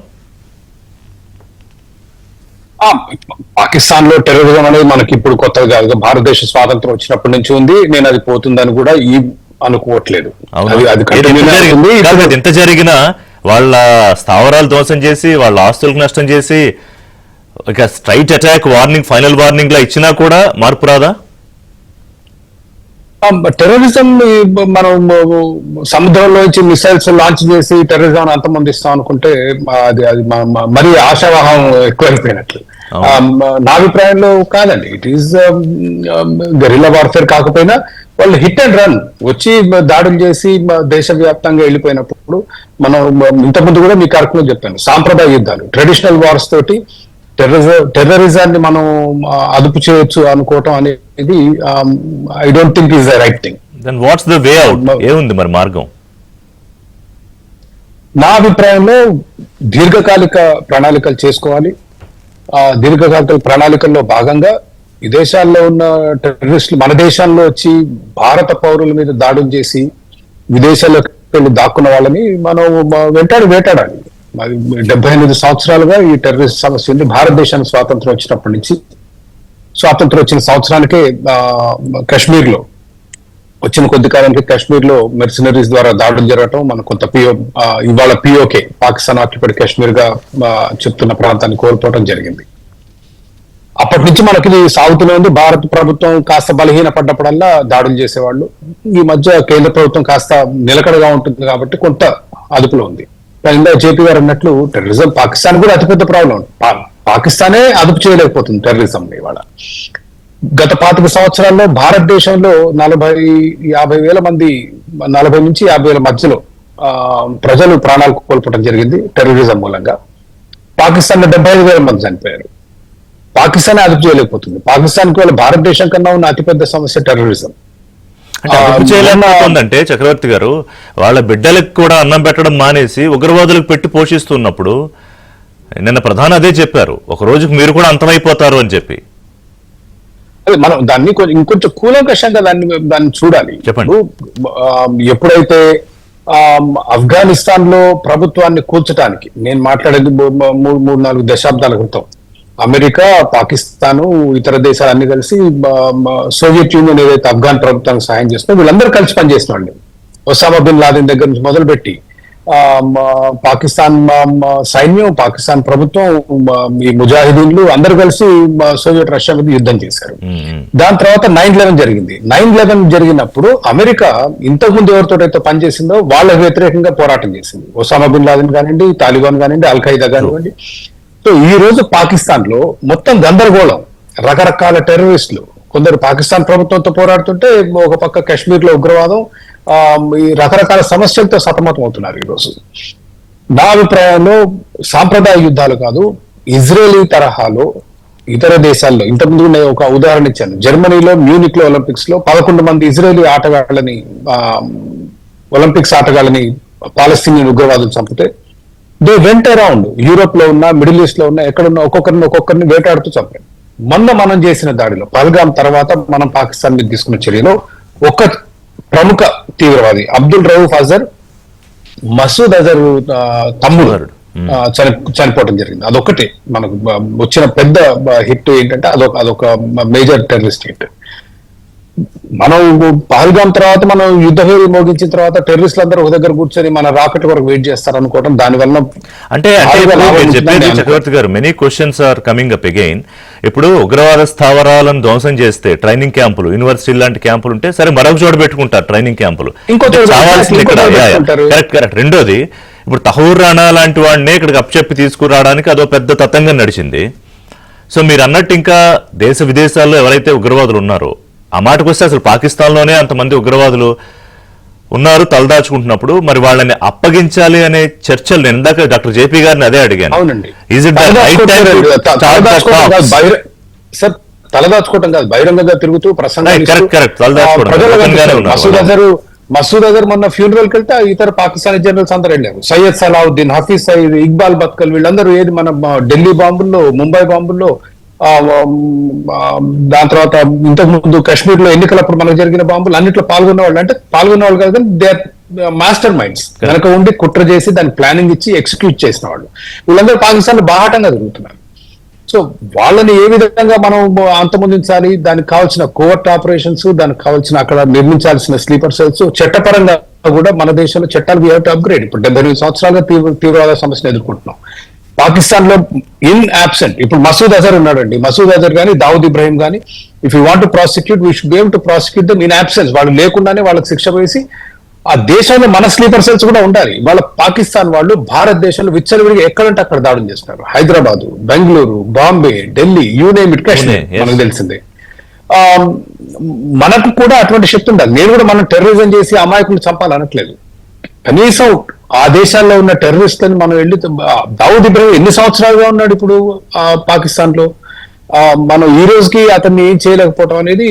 పాకిస్తాన్ లో టెర్రరిజం అనేది మనకి ఇప్పుడు కొత్తగా కాదు, భారతదేశ స్వాతంత్రం వచ్చినప్పటి నుంచి ఉంది. నేను అది పోతుందని కూడా అనుకోవట్లేదు. ఎంత జరిగినా వాళ్ళ స్థావరాలు ధ్వంసం చేసి వాళ్ళ ఆస్తులకు నష్టం చేసి ఇక straight attack warning, final warning లా ఇచ్చినా కూడా మార్పు రాదా? టెర్రరిజం మనం సముద్రంలో నుంచి మిసైల్స్ లాంచ్ చేసి టెర్రరిజం అంతమొందిస్తాం అనుకుంటే అది మరీ ఆశావాహం ఎక్కువైపోయినట్లు. నా అభిప్రాయంలో కాదండి. ఇట్ ఈస్ గెరిల్లా వార్ఫేర్ కాకపోయినా వాళ్ళు హిట్ అండ్ రన్ వచ్చి దాడులు చేసి దేశవ్యాప్తంగా వెళ్ళిపోయినప్పుడు మనం ఇంతకుముందు కూడా మీ కార్యక్రమం చెప్పాను, సాంప్రదాయ యుద్ధాలు, ట్రెడిషనల్ వార్స్ తోటి టెర్రరిజాన్ని మనం అదుపు చేయొచ్చు అనుకోవటం అనేది I don't think is the right thing. Then what's the way out? ఏముంది మరి మార్గం? నా అభిప్రాయంలో దీర్ఘకాలిక ప్రణాళికలు చేసుకోవాలి. దీర్ఘకాలిక ప్రణాళికల్లో భాగంగా విదేశాల్లో ఉన్న టెర్రరిస్టులు మన దేశాల్లో వచ్చి భారత పౌరుల మీద దాడులు చేసి విదేశాల్లోకి వెళ్ళి దాక్కున్న వాళ్ళని మనం వేటాడాలి. 78 సంవత్సరాలుగా ఈ టెర్రరిస్ట్ సమస్య ఉంది. భారతదేశానికి స్వాతంత్రం వచ్చినప్పటి నుంచి, స్వాతంత్రం వచ్చిన సంవత్సరానికే కాశ్మీర్ లో వచ్చిన కొద్ది కాలానికి కాశ్మీర్ లో మెర్సినరీస్ ద్వారా దాడులు జరగటం, మన కొంత ఇవాళ పిఓకే పాకిస్తాన్ ఆక్యుపైడ్ కాశ్మీర్ గా చెప్తున్న ప్రాంతాన్ని కోల్పోవడం జరిగింది. అప్పటి నుంచి మనకి సాగుతూనే ఉంది. భారత ప్రభుత్వం కాస్త బలహీనపడ్డప్పుడల్లా దాడులు చేసేవాళ్ళు. ఈ మధ్య కేంద్ర ప్రభుత్వం కాస్త నిలకడగా ఉంటుంది కాబట్టి కొంత అదుపులో ఉంది. జేపీ గారు అన్నట్లు టెర్రరిజం పాకిస్తాన్ కూడా అతిపెద్ద ప్రాబ్లం. పాకిస్తానే అదుపు చేయలేకపోతుంది టెర్రరిజం ఇవాళ. గత 25 సంవత్సరాల్లో భారతదేశంలో 40-50 వేల మంది, 40 నుంచి 50 వేల మధ్యలో ప్రజలు ప్రాణాలు కోల్పోవడం జరిగింది టెర్రరిజం మూలంగా. పాకిస్తాన్ లో 75 వేల మంది చనిపోయారు. పాకిస్తానే అదుపు చేయలేకపోతుంది. పాకిస్తాన్కి వాళ్ళ భారతదేశం కన్నా ఉన్న అతిపెద్ద సమస్య టెర్రరిజం. చేయలేకపోతుందంటే చక్రవర్తి గారు వాళ్ళ బిడ్డలకు కూడా అన్నం పెట్టడం మానేసి ఉగ్రవాదులకు పెట్టి పోషిస్తున్నప్పుడు నిన్న ప్రధాని అదే చెప్పారు, ఒక రోజుకు మీరు కూడా అంతమైపోతారు అని చెప్పి. మనం దాన్ని ఇంకొంచెం కూలంకషంగా దాన్ని చూడాలి. చెప్పండి. ఎప్పుడైతే ఆఫ్ఘనిస్తాన్ లో ప్రభుత్వాన్ని కూల్చడానికి, నేను మాట్లాడేది 3-4 దశాబ్దాల క్రితం, అమెరికా, పాకిస్తాను, ఇతర దేశాలన్నీ కలిసి సోవియట్ యూనియన్ ఏదైతే ఆఫ్ఘాన్ ప్రభుత్వానికి సహాయం చేస్తుందో వీళ్ళందరూ కలిసి పనిచేసిన వాళ్ళు. ఒసామా బిన్ లాదెన్ దగ్గర నుంచి మొదలుపెట్టి పాకిస్తాన్ సైన్యం, పాకిస్తాన్ ప్రభుత్వం, ఈ ముజాహిదీన్లు అందరూ కలిసి సోవియట్ రష్యా మీద యుద్ధం చేశారు. దాని తర్వాత 9/11 జరిగింది. 9/11 జరిగినప్పుడు అమెరికా ఇంతకుముందు ఎవరితోటైతే పనిచేసిందో వాళ్ళకి వ్యతిరేకంగా పోరాటం చేసింది. ఒసామా బిన్ లాదెన్ కానివ్వండి, తాలిబాన్ కానివ్వండి, అల్ ఖైదా కానివ్వండి. సో ఈ రోజు పాకిస్తాన్ లో మొత్తం గందరగోళం, రకరకాల టెర్రరిస్టులు, కొందరు పాకిస్తాన్ ప్రభుత్వంతో పోరాడుతుంటే ఒక పక్క కాశ్మీర్ లో ఉగ్రవాదం, ఈ రకరకాల సమస్యలతో సతమతం అవుతున్నారు ఈరోజు. నా అభిప్రాయంలో సాంప్రదాయ యుద్ధాలు కాదు, ఇజ్రాయలీ తరహాలో ఇతర దేశాల్లో, ఇంతకుముందు నేను ఒక ఉదాహరణ ఇచ్చాను, జర్మనీలో మ్యూనిక్ లో ఒలింపిక్స్ లో 11 మంది ఇజ్రాయలీ ఆటగాళ్ళని ఒలింపిక్స్ ఆటగాళ్ళని పాలస్తీనియన్ ఉగ్రవాదులు చంపితే దే వెంట అరౌండ్ యూరోప్ లో ఉన్న, మిడిల్ ఈస్ట్ లో ఉన్న, ఎక్కడున్న ఒక్కొక్కరిని వేటాడుతూ చంపారు. మొన్న మనం చేసిన దాడిలో పహల్గాం తర్వాత మనం పాకిస్తాన్ మీద తీసుకున్న చర్యలో ఒక ప్రముఖ తీవ్రవాది అబ్దుల్ రౌఫ్ అజర్, మసూద్ అజర్ తమ్ముడు చనిపోవడం జరిగింది. అదొక్కటే మనకు వచ్చిన పెద్ద హిట్ ఏంటంటే అదొక మేజర్ టెర్రరిస్ట్ హిట్. మనం పహల్గాం తర్వాత మనం యుద్ధ భేరీ మోగించిన తర్వాత టెర్రరిస్టులు అందరూ ఒక దగ్గర కూర్చొని మన రాకెట్ వరకు వెయిట్ చేస్తారు అనుకోవడం, దానివల్ల అంటే చక్రవర్తి గారు many questions are coming up again. ఇప్పుడు ఉగ్రవాద స్థావరాలను ధ్వంసం చేస్తే ట్రైనింగ్ క్యాంపులు, యూనివర్సిటీ లాంటి క్యాంపులు ఉంటే సరే మరొక చోట పెట్టుకుంటారు ట్రైనింగ్ క్యాంపులు, కరెక్ట్. రెండోది, ఇప్పుడు తహూర్ రాణా లాంటి వాడిని ఇక్కడికి అప్పచెప్పి తీసుకురావడానికి అదో పెద్ద తతంగం నడిచింది. సో మీరు అన్నట్టు ఇంకా దేశ విదేశాల్లో ఎవరైతే ఉగ్రవాదులు ఉన్నారో, ఆ మాటకు వస్తే అసలు పాకిస్తాన్లోనే అంతమంది ఉగ్రవాదులు ఉన్నారు తలదాచుకుంటున్నప్పుడు మరి వాళ్ళని అప్పగించాలి అనే చర్చలు నేను ఇందాక డాక్టర్ జేపీ గారిని అదే అడిగాను. అవునండి, ఈజ్ ఇట్ సార్ తలదాచుకోవటం కాదు, బహిరంగంగా తిరుగుతూ మసూద్ అజర్ మొన్న ఫ్యూనరల్ కి వెళ్తే ఇతర పాకిస్తానీ జనరల్స్ అందరూ వెళ్ళారు. సయ్యద్ సలావుద్దీన్, హఫీజ్ సయీద్, ఇక్బాల్ బత్కల్, వీళ్ళందరూ ఏది మన ఢిల్లీ బాంబుల్లో, ముంబై బాంబుల్లో, దాని తర్వాత ఇంతకు ముందు కాశ్మీర్ లో ఎన్నికలప్పుడు మనకు జరిగిన బాంబులు అన్నింటిలో పాల్గొన్న వాళ్ళు, అంటే పాల్గొన్న వాళ్ళు కాదు కానీ దే ఆర్ మాస్టర్ మైండ్స్, వెనక ఉండి కుట్ర చేసి దాని ప్లానింగ్ ఇచ్చి ఎగ్జిక్యూట్ చేసిన వాళ్ళు. వీళ్ళందరూ పాకిస్తాన్ లో బాహాటంగా తిరుగుతున్నారు. సో వాళ్ళని ఏ విధంగా మనం అంతమొందించాలి, దానికి కావాల్సిన కోవర్ట్ ఆపరేషన్స్, దానికి కావాల్సిన అక్కడ నిర్మించాల్సిన స్లీపర్ సెల్స్, చట్టపరంగా కూడా మన దేశంలో చట్టాలు వీ హావ్ టు అప్గ్రేడ్. ఇప్పుడు 78 సంవత్సరాలుగా తీవ్రవాద సమస్యను ఎదుర్కొంటున్నాం. పాకిస్తాన్ లో ఇన్ అబ్సెంట్ ఇప్పుడు మసూద్ అజర్ ఉన్నాడండి, మసూద్ అజర్ కానీ దావుద్ ఇబ్రాహిం కానీ, if you want to prosecute we should be able to prosecute them in absence. వాళ్ళు లేకుండానే వాళ్ళకి శిక్ష వేసి ఆ దేశంలో మన స్లీపర్ సెల్స్ కూడా ఉండాలి. వాళ్ళ పాకిస్తాన్ వాళ్ళు భారతదేశంలో విచ్చలవిడిగా ఎక్కడంటే అక్కడ దాడులు చేస్తున్నారు. Hyderabad, Bengaluru, Bombay, Delhi, you name it, Kashmir మనకు తెలిసిందే. మనకు కూడా అటువంటి శక్తి ఉండాలి. నేను కూడా మనం టెర్రరిజం చేసి అమాయకులు చంపాలనట్లేదు. కనీసం ఆ దేశాల్లో ఉన్న టెర్రరిస్టులను మనం వెళ్ళి, దావుద్ ఇబ్రాహిం ఎన్ని సంవత్సరాలుగా ఉన్నాడు ఇప్పుడు పాకిస్తాన్ లో, మనం ఈ రోజుకి అతన్ని ఏం చేయలేకపోవడం అనేది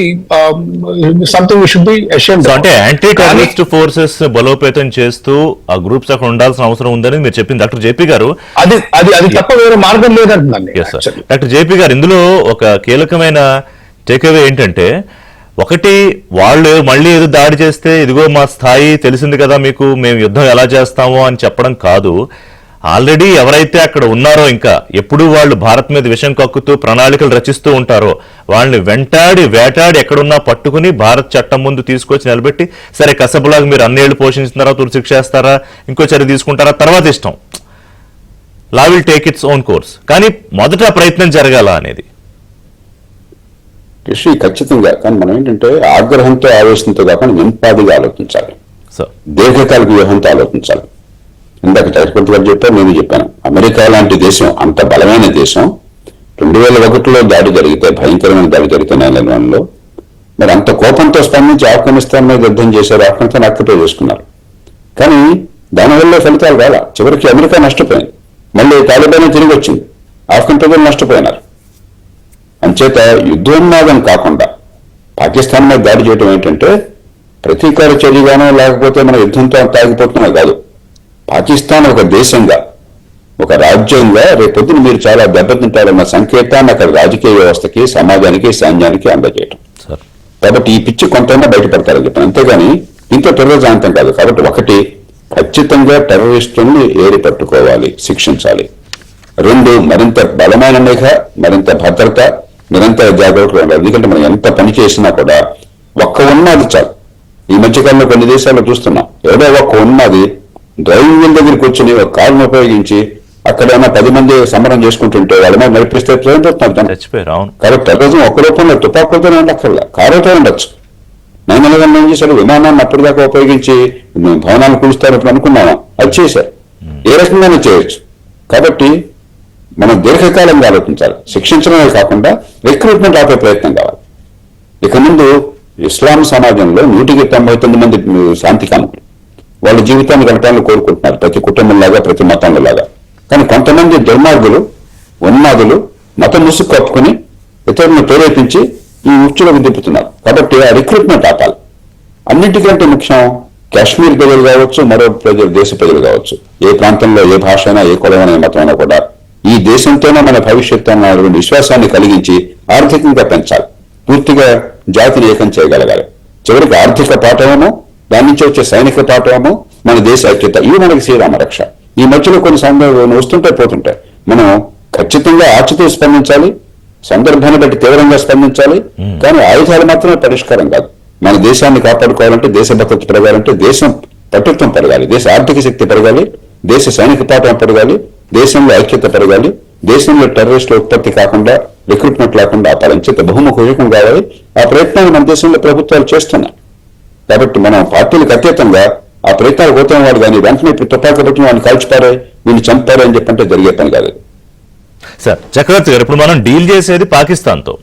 something we should be ashamed. అంటే యాంటీ టెర్రరిస్ట్ ఫోర్సెస్ బలోపేతం చేస్తూ ఆ గ్రూప్స్ అక్కడ ఉండాల్సిన అవసరం ఉందని మీరు చెప్పింది డాక్టర్ జేపీ గారు. అది తప్ప వేరే మార్గం లేదంటున్నాను. డాక్టర్ జేపీ గారు, ఇందులో ఒక కీలకమైన టేక్అవే ఏంటంటే, ఒకటి వాళ్ళు మళ్ళీ ఏదో దాడి చేస్తే ఇదిగో మా స్థాయి తెలిసింది కదా మీకు, మేము యుద్ధం ఎలా చేస్తామో అని చెప్పడం కాదు. ఆల్రెడీ ఎవరైతే అక్కడ ఉన్నారో, ఇంకా ఎప్పుడు వాళ్ళు భారత్ మీద విషం కక్కుతూ ప్రణాళికలు రచిస్తూ ఉంటారో వాళ్ళని వేటాడి ఎక్కడున్నా పట్టుకుని భారత్ చట్టం ముందు తీసుకొచ్చి నిలబెట్టి, సరే కసబులాగా మీరు అన్నేళ్లు పోషించిన తర్వాత ఉరి శిక్ష వేస్తారా, ఇంకో చర్య తీసుకుంటారా, తర్వాత ఇష్టం, law will take its own course. కానీ మొదట ప్రయత్నం జరగాల అనేది కృషి ఖచ్చితంగా. కానీ మనం ఏంటంటే ఆగ్రహంతో, ఆవేశంతో కాకుండా నింపాదిగా ఆలోచించాలి, దీర్ఘకాలిక వ్యూహంతో ఆలోచించాలి. ఇందాక చక్రవర్తి గారు చెప్పారు, నేను చెప్పాను, అమెరికా లాంటి దేశం, అంత బలమైన దేశం 2001లో దాడి జరిగితే, భయంకరమైన దాడి జరిగితే 9/11లో, మరి అంత కోపంతో స్పందించి ఆఫ్ఘనిస్తాన్ మీద యుద్ధం చేశారు, ఆఫ్ఘనిస్తాన్ ఆక్యుపై చేసుకున్నారు. కానీ దానివల్ల ఫలితాలు రాలా, చివరికి అమెరికా నష్టపోయింది, మళ్ళీ తాలిబాన్ తిరిగి వచ్చింది, ఆఫ్ఘన్ ప్రజలు నష్టపోయినారు. అంచేత యుద్ధోన్మాదం కాకుండా పాకిస్తాన్ మీద దాడి చేయడం ఏంటంటే ప్రతీకార చర్యగానో లేకపోతే మన యుద్ధంతో తాగిపోతున్నా కాదు, పాకిస్తాన్ ఒక దేశంగా, ఒక రాజ్యంగా రేపొద్దున మీరు చాలా దెబ్బతింటారన్న సంకేతాన్ని అక్కడ రాజకీయ వ్యవస్థకి, సమాజానికి, సైన్యానికి అందజేయటం. కాబట్టి ఈ పిచ్చి కొంతైనా బయటపడతారని చెప్పాను, అంతేగాని ఇంత టెర్రరిజం కాదు. కాబట్టి ఒకటి, ఖచ్చితంగా టెర్రరిస్టుల్ని ఏరి పట్టుకోవాలి, శిక్షించాలి. 2, మరింత బలమైన నిఘా, మరింత భద్రత, నిరంతర జాగ్రత్తలు ఉండాలి. ఎందుకంటే మనం ఎంత పని చేసినా కూడా ఒక్క ఉన్మాది చాలు. ఈ మధ్యకాలంలో కొన్ని దేశాల్లో చూస్తున్నాం, ఏదో ఒక్క ఉన్మాది డ్రైవింగ్ వీల్ దగ్గరికి వచ్చి ఒక కారును ఉపయోగించి అక్కడైనా 10 మంది సమరం చేసుకుంటుంటే వాళ్ళ మీద నడిపిస్తే ట్రైన్ పోతున్నారు. కాబట్టి టెర్రరిజం ఒక్క రూపంలో తుపాకులతోనే ఉండక్కర్లా, కారుతో ఉండొచ్చు. 9/11 ఏం చేశారు, విమానాన్ని అప్పటిదాకా ఉపయోగించి భవనాలు కూలుస్తారు అనుకున్నామా, అది చేశారు. ఏ రకంగానే చేయొచ్చు. కాబట్టి మనం దీర్ఘకాలంగా ఆలోచించాలి. శిక్షించడమే కాకుండా రిక్రూట్మెంట్ ఆపే ప్రయత్నం కావాలి. ఇక ముందు ఇస్లాం సమాజంలో 199 మంది శాంతికాములు వాళ్ళ జీవితాన్ని గడపాలని కోరుకుంటున్నారు, ప్రతి కుటుంబంలాగా ప్రతి మతంలో లాగా. కానీ కొంతమంది దుర్మార్గులు, ఉన్మాదులు మతం ముసుగు కప్పుకుని ఇతరులను ప్రేరేపించి ఈ ఉచ్చులకు దింపుతున్నారు. కాబట్టి ఆ రిక్రూట్మెంట్ ఆపాలి. అన్నిటికంటే ముఖ్యం కాశ్మీర్ ప్రజలు కావచ్చు, మరో ప్రజలు, దేశ ప్రజలు కావచ్చు, ఏ ప్రాంతంలో ఏ భాష అయినా, ఏ కులమైనా, ఏ మతమైనా కూడా ఈ దేశంతోనే మన భవిష్యత్తు అన్నటువంటి విశ్వాసాన్ని కలిగించి ఆర్థికంగా పెంచాలి. పూర్తిగా జాతిని ఏకం చేయగలగాలి. చివరికి ఆర్థిక పాఠమేమో, దాని నుంచి వచ్చే సైనిక పాఠమేమో మన దేశ ఐక్యత. ఇవి మనకి శ్రీరామ రక్ష. ఈ మధ్యలో కొన్ని సందర్భాలు వస్తుంటాయి, పోతుంటాయి. మనం ఖచ్చితంగా ఆచితూ స్పందించాలి, సందర్భాన్ని బట్టి తీవ్రంగా స్పందించాలి. కానీ ఆయుధాలు మాత్రమే పరిష్కారం కాదు. మన దేశాన్ని కాపాడుకోవాలంటే, దేశ భద్రత పెరగాలంటే దేశం పట్టుత్వం పెరగాలి, దేశ ఆర్థిక శక్తి పెరగాలి, దేశ సైనిక పాఠం పెరగాలి, దేశంలో ఐక్యత పెరగాలి, దేశంలో టెర్రరిస్టుల ఉత్పత్తి కాకుండా, రిక్రూట్మెంట్ లేకుండా ఆపాలించేత బహుముఖ వ్యూహం కావాలి. ఆ ప్రయత్నాలు మన దేశంలో ప్రభుత్వాలు చేస్తున్నాయి. కాబట్టి మనం పార్టీలకు అతీతంగా ఆ ప్రయత్నాలు పోతున్న వాడు కానీ వెంటనే ఇప్పుడు తుపాకీ పెట్టి వాడిని కాల్చిపారే, వీడిని చంపారే అని చెప్పంటే జరిగే పని కాదు. సార్ చక్రవర్తి గారు, ఇప్పుడు మనం డీల్ చేసేది పాకిస్తాన్తో.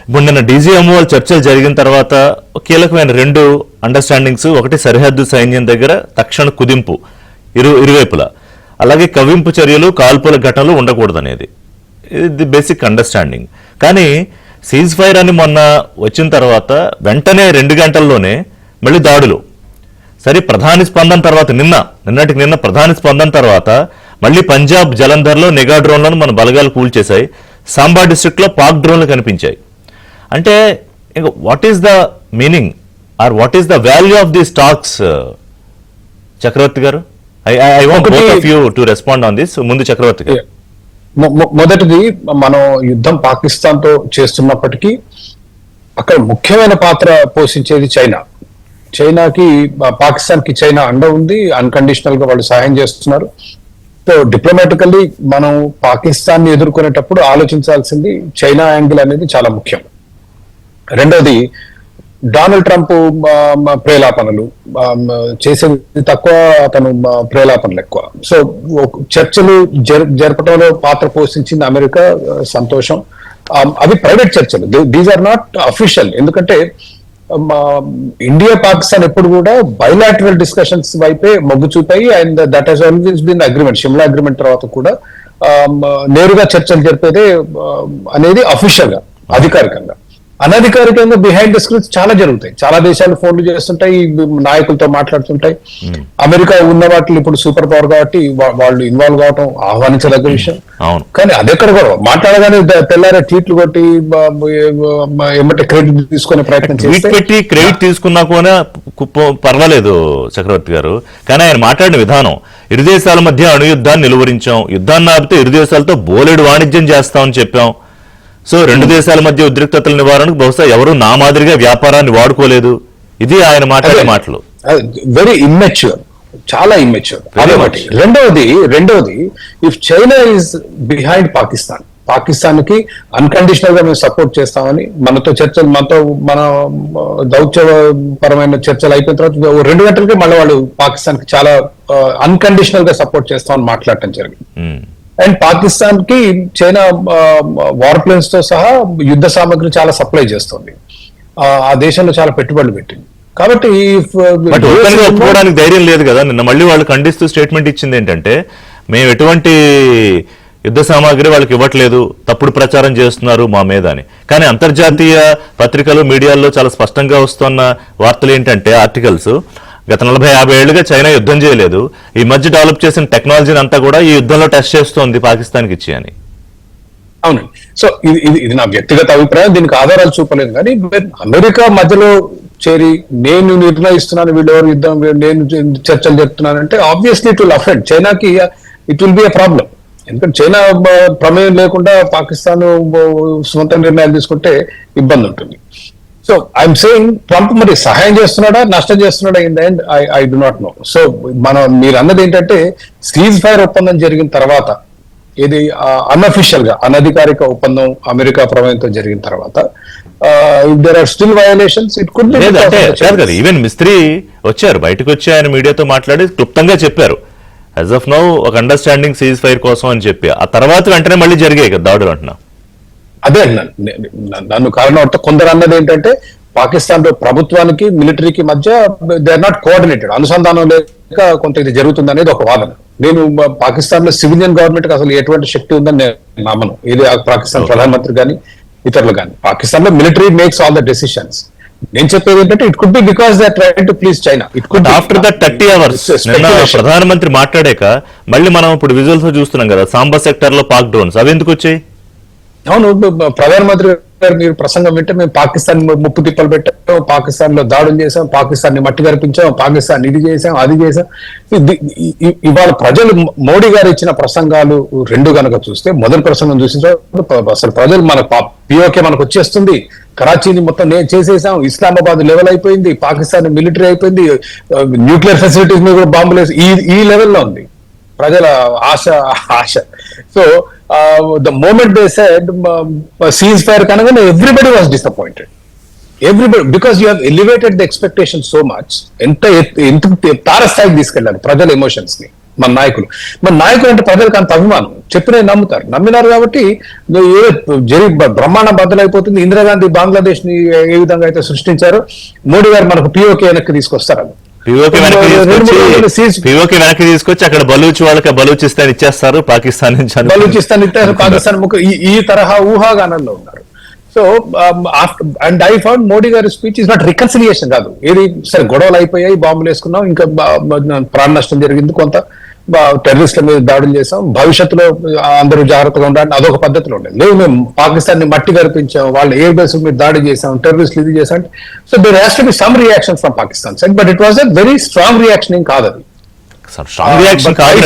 ఇప్పుడు నిన్న డీజీఎంఓ చర్చలు జరిగిన తర్వాత కీలకమైన 2 అండర్స్టాండింగ్స్. ఒకటి సరిహద్దు సైన్యం దగ్గర తక్షణ కుదింపు ఇరువైపులా, అలాగే కవింపు చర్యలు, కాల్పుల ఘటనలు ఉండకూడదనేది. ఇది బేసిక్ అండర్స్టాండింగ్. కానీ సీజ్ ఫైర్ అని మొన్న వచ్చిన తర్వాత వెంటనే 2 గంటల్లోనే మళ్ళీ దాడులు. సరే, ప్రధాని స్పందన తర్వాత నిన్నటికి నిన్న ప్రధాని స్పందన తర్వాత మళ్ళీ పంజాబ్ జలంధర్లో నిఘా డ్రోన్లను మన బలగాలు కూల్చేశాయి. సాంబా డిస్ట్రిక్ట్ లో పాక్ డ్రోన్లు కనిపించాయి. అంటే what is the meaning or what is the value of the stocks? Chakravarthy గారు, I want both of you to respond on this. ముందు చక్రవర్తి గారు. మొదటిది, మనం యుద్ధం పాకిస్తాన్ తో చేస్తున్నప్పటికీ అక్కడ ముఖ్యమైన పాత్ర పోషించేది చైనా. చైనాకి, పాకిస్తాన్ కి చైనా అండ ఉంది, అన్కండిషనల్ గా వాళ్ళు సహాయం చేస్తున్నారు. సో డిప్లొమాటికల్లీ మనం పాకిస్తాన్ ని ఎదుర్కొనేటప్పుడు ఆలోచించాల్సింది చైనా యాంగిల్ అనేది చాలా ముఖ్యం. రెండోది, డొనాల్డ్ ట్రంప్ ప్రేలాపనలు చేసేది తక్కువ, అతను ప్రేలాపనలు ఎక్కువ. సో చర్చలు జరపడంలో పాత్ర పోషించింది అమెరికా, సంతోషం. అవి ప్రైవేట్ చర్చలు, దీస్ ఆర్ నాట్ అఫీషియల్. ఎందుకంటే ఇండియా పాకిస్తాన్ ఎప్పుడు కూడా బైలాటరల్ డిస్కషన్స్ వైపే మొగ్గు చూపాయి. And that he's always been agreement. Shimla agreement తర్వాత కూడా నేరుగా చర్చలు జరిపేదే అనేది అఫీషియల్ గా, అధికారికంగా. అనధికారికంగా బిహైండ్ ద స్క్రీన్స్ చాలా జరుగుతాయి. చాలా దేశాలు ఫోన్లు చేస్తుంటాయి, నాయకులతో మాట్లాడుతుంటాయి. అమెరికా ఉన్న వాటిని ఇప్పుడు సూపర్ పవర్ కాబట్టి వాళ్ళు ఇన్వాల్వ్ కావడం ఆహ్వానించదగ్గ విషయం. కానీ అదెక్కడ కూడా మాట్లాడగానే తెల్లారే ట్వీట్లు కొట్టి ఏమంటే క్రెడిట్ తీసుకునే ప్రయత్నం పెట్టి క్రెడిట్ తీసుకున్నా కూడా పర్వాలేదు చక్రవర్తి గారు. కానీ ఆయన మాట్లాడిన విధానం, ఇరు దేశాల మధ్య అణుయుద్ధాన్ని నిలువరించాం, యుద్ధాన్ని ఆపితే ఇరు దేశాలతో బోలెడు వాణిజ్యం చేస్తామని చెప్పాం. సో 2 దేశాల మధ్య ఉద్రిక్తతల నివారణకు బహుశా ఎవరు నా మాదిరిగా వ్యాపారాన్ని వాడుకోలేదు. ఇది ఆయన మాట్లాడే మాటలు. వెరీ ఇమ్మెచ్యూర్, చాలా ఇమ్మెచ్యూర్. రెండవది, if China is behind Pakistan కి అన్కండిషనల్ గా మేము సపోర్ట్ చేస్తామని మనతో చర్చలు, మన దౌత్యపరమైన చర్చలు అయిపోయిన తర్వాత 2 గంటలకి మళ్ళీ వాళ్ళు పాకిస్తాన్ కి చాలా అన్కండిషనల్ గా సపోర్ట్ చేస్తామని మాట్లాడటం జరిగింది. అండ్ పాకిస్తాన్ కి చైనా వార్ ప్లేన్స్ తో సహా యుద్ధ సామగ్రి చాలా సప్లై చేస్తుంది. ఆ దేశంలో చాలా పెట్టుబడులు పెట్టింది. కాబట్టి ఒప్పుకోవడానికి ధైర్యం లేదు కదా. నిన్న మళ్ళీ వాళ్ళు ఖండిస్తూ స్టేట్మెంట్ ఇచ్చింది ఏంటంటే, మేము ఎటువంటి యుద్ధ సామాగ్రి వాళ్ళకి ఇవ్వట్లేదు, తప్పుడు ప్రచారం చేస్తున్నారు మా మీద అని. కానీ అంతర్జాతీయ పత్రికలు, మీడియాల్లో చాలా స్పష్టంగా వస్తున్న వార్తలు ఏంటంటే, ఆర్టికల్స్, గత 40-50 ఏళ్లుగా చైనా యుద్ధం చేయలేదు, ఈ మధ్య డెవలప్ చేసిన టెక్నాలజీని అంతా కూడా ఈ యుద్ధంలో టెస్ట్ చేస్తోంది పాకిస్తాన్కి ఇచ్చి అని. అవునండి. సో ఇది నా వ్యక్తిగత అభిప్రాయం, దీనికి ఆధారాలు చూపలేదు. కానీ అమెరికా మధ్యలో చేరి నేను నిర్ణయిస్తున్నాను, వీళ్ళెవరు యుద్ధం, నేను చర్చలు చెప్తున్నానంటే ఆబ్వియస్లీ ఇట్ విల్ అఫెక్ట్ చైనాకి, it will be a problem. ఎందుకంటే చైనా ప్రమేయం లేకుండా పాకిస్తాన్ సొంత నిర్ణయాలు తీసుకుంటే ఇబ్బంది ఉంటుంది. సో ఐఎమ్ సేయింగ్, ట్రంప్ మరి సహాయం చేస్తున్నాడా, నష్టం చేస్తున్నాడా in the end I do not know. So మీరు అన్నది ఏంటంటే, సీజ్ ఫైర్ ఒప్పందం జరిగిన తర్వాత, ఇది అన్అఫీషియల్ గా అనధికారిక ఒప్పందం అమెరికా ప్రమేయంతో జరిగిన తర్వాత, there are still violations, it could be. Even Misri వచ్చారు, బయటకు వచ్చి ఆయన మీడియాతో మాట్లాడి క్లుప్తంగా చెప్పారు, యాజ్ ఆఫ్ నౌ ఒక అండర్స్టాండింగ్ సీజ్ ఫైర్ కోసం అని చెప్పి. ఆ తర్వాత వెంటనే మళ్ళీ జరిగాయి కదా దాడులు అంటున్నా. అదే నన్ను కారణం కొందరు అన్నది ఏంటంటే, పాకిస్తాన్ లో ప్రభుత్వానికి మిలిటరీకి మధ్య దే ఆర్ నాట్ కోఆర్డినేటెడ్, అనుసంధానం లేక కొంత ఇది జరుగుతుంది అనేది ఒక వాదన. నేను పాకిస్తాన్ లో సివిలియన్ గవర్నమెంట్ కి అసలు ఎటువంటి శక్తి ఉందని నేను నమ్మను. ఇది పాకిస్తాన్ ప్రధానమంత్రి కానీ ఇతరులు కానీ. పాకిస్తాన్ లో military makes all the decisions. నేను చెప్పేది ఏంటంటే it could be because they are trying to please China. It could after that 30 hours నిన్న ప్రధానమంత్రి మాట్లాడాక మళ్ళీ మనం ఇప్పుడు విజువల్స్ చూస్తున్నాం కదా, సాంబా సెక్టర్ లో పాక్ డ్రోన్స్ అవి ఎందుకు వచ్చాయి? అవును, ప్రధానమంత్రి గారు మీరు ప్రసంగం వింటే మేము పాకిస్తాన్ ముప్పు తిప్పలు పెట్టాం, పాకిస్తాన్ లో దాడులు చేసాం, పాకిస్తాన్ ని మట్టి గరిపించాం, పాకిస్తాన్ ఇది చేసాం అది చేసాం. ఇవాళ ప్రజలు మోడీ గారు ఇచ్చిన ప్రసంగాలు రెండు గనక చూస్తే, మొదటి ప్రసంగం చూసిన అసలు ప్రజలు మన పిఓకే మనకు వచ్చేస్తుంది, కరాచీని మొత్తం చేసేసాం, ఇస్లామాబాద్ లెవెల్ అయిపోయింది, పాకిస్తాన్ మిలిటరీ అయిపోయింది, న్యూక్లియర్ ఫెసిలిటీస్ మీద కూడా బాంబులు వేసి ఈ లెవెల్లో ఉంది ప్రజల ఆశ. So the moment they said ceasefire kanagane, everybody was disappointed. Everybody, because you have elevated the expectation so much. ఎంత తారస్థాయికి తీసుకెళ్లారు ప్రజల ఎమోషన్స్ ని మన నాయకులు అంటే ప్రజలకు అంత అభిమానం, చెప్పిన నమ్ముతారు, నమ్మినారు కాబట్టి బ్రహ్మాండం బద్దలైపోతుంది. ఇందిరాగాంధీ బంగ్లాదేశ్ ని ఏ విధంగా అయితే సృష్టించారో మోడీ గారు మనకు పిఓకే వెనక్కి తీసుకొస్తారు. పిఓకే వెనక్కి తీసుకొచ్చి అక్కడ బలూచ్ వాళ్ళకి బలూచిస్తాన్ ఇచ్చేస్తారు, పాకిస్తాన్ నుంచి బలూచిస్తాన్ ఇచ్చారు, పాకిస్తాన్ ఈ తరహా ఊహాగానంలో ఉన్నారు. So and I found Modi గారి స్పీచ్ ఇస్ నాట్ రికన్సిలియేషన్ కాదు. ఏది సరే గొడవలు అయిపోయాయి, బాంబులు వేసుకున్నాం, ఇంకా ప్రాణ నష్టం జరిగింది, కొంత టెర్రరిస్టుల మీద దాడులు చేసాం, భవిష్యత్తులో అందరూ జాగ్రత్తగా ఉండాలని అదొక పద్ధతిలో ఉండేది. లేదు మేము పాకిస్తాన్ ని మట్టి గరిపించాం, వాళ్ళు ఎయిర్ బేస్ మీద దాడి చేసాం, టెర్రరిస్టులు ఇది చేసాం. So there has to be some reaction from Pakistan side, but it was a very strong reaction. ఏం కాదు అది స్ట్రాంగ్ రియాక్షన్ కాదు.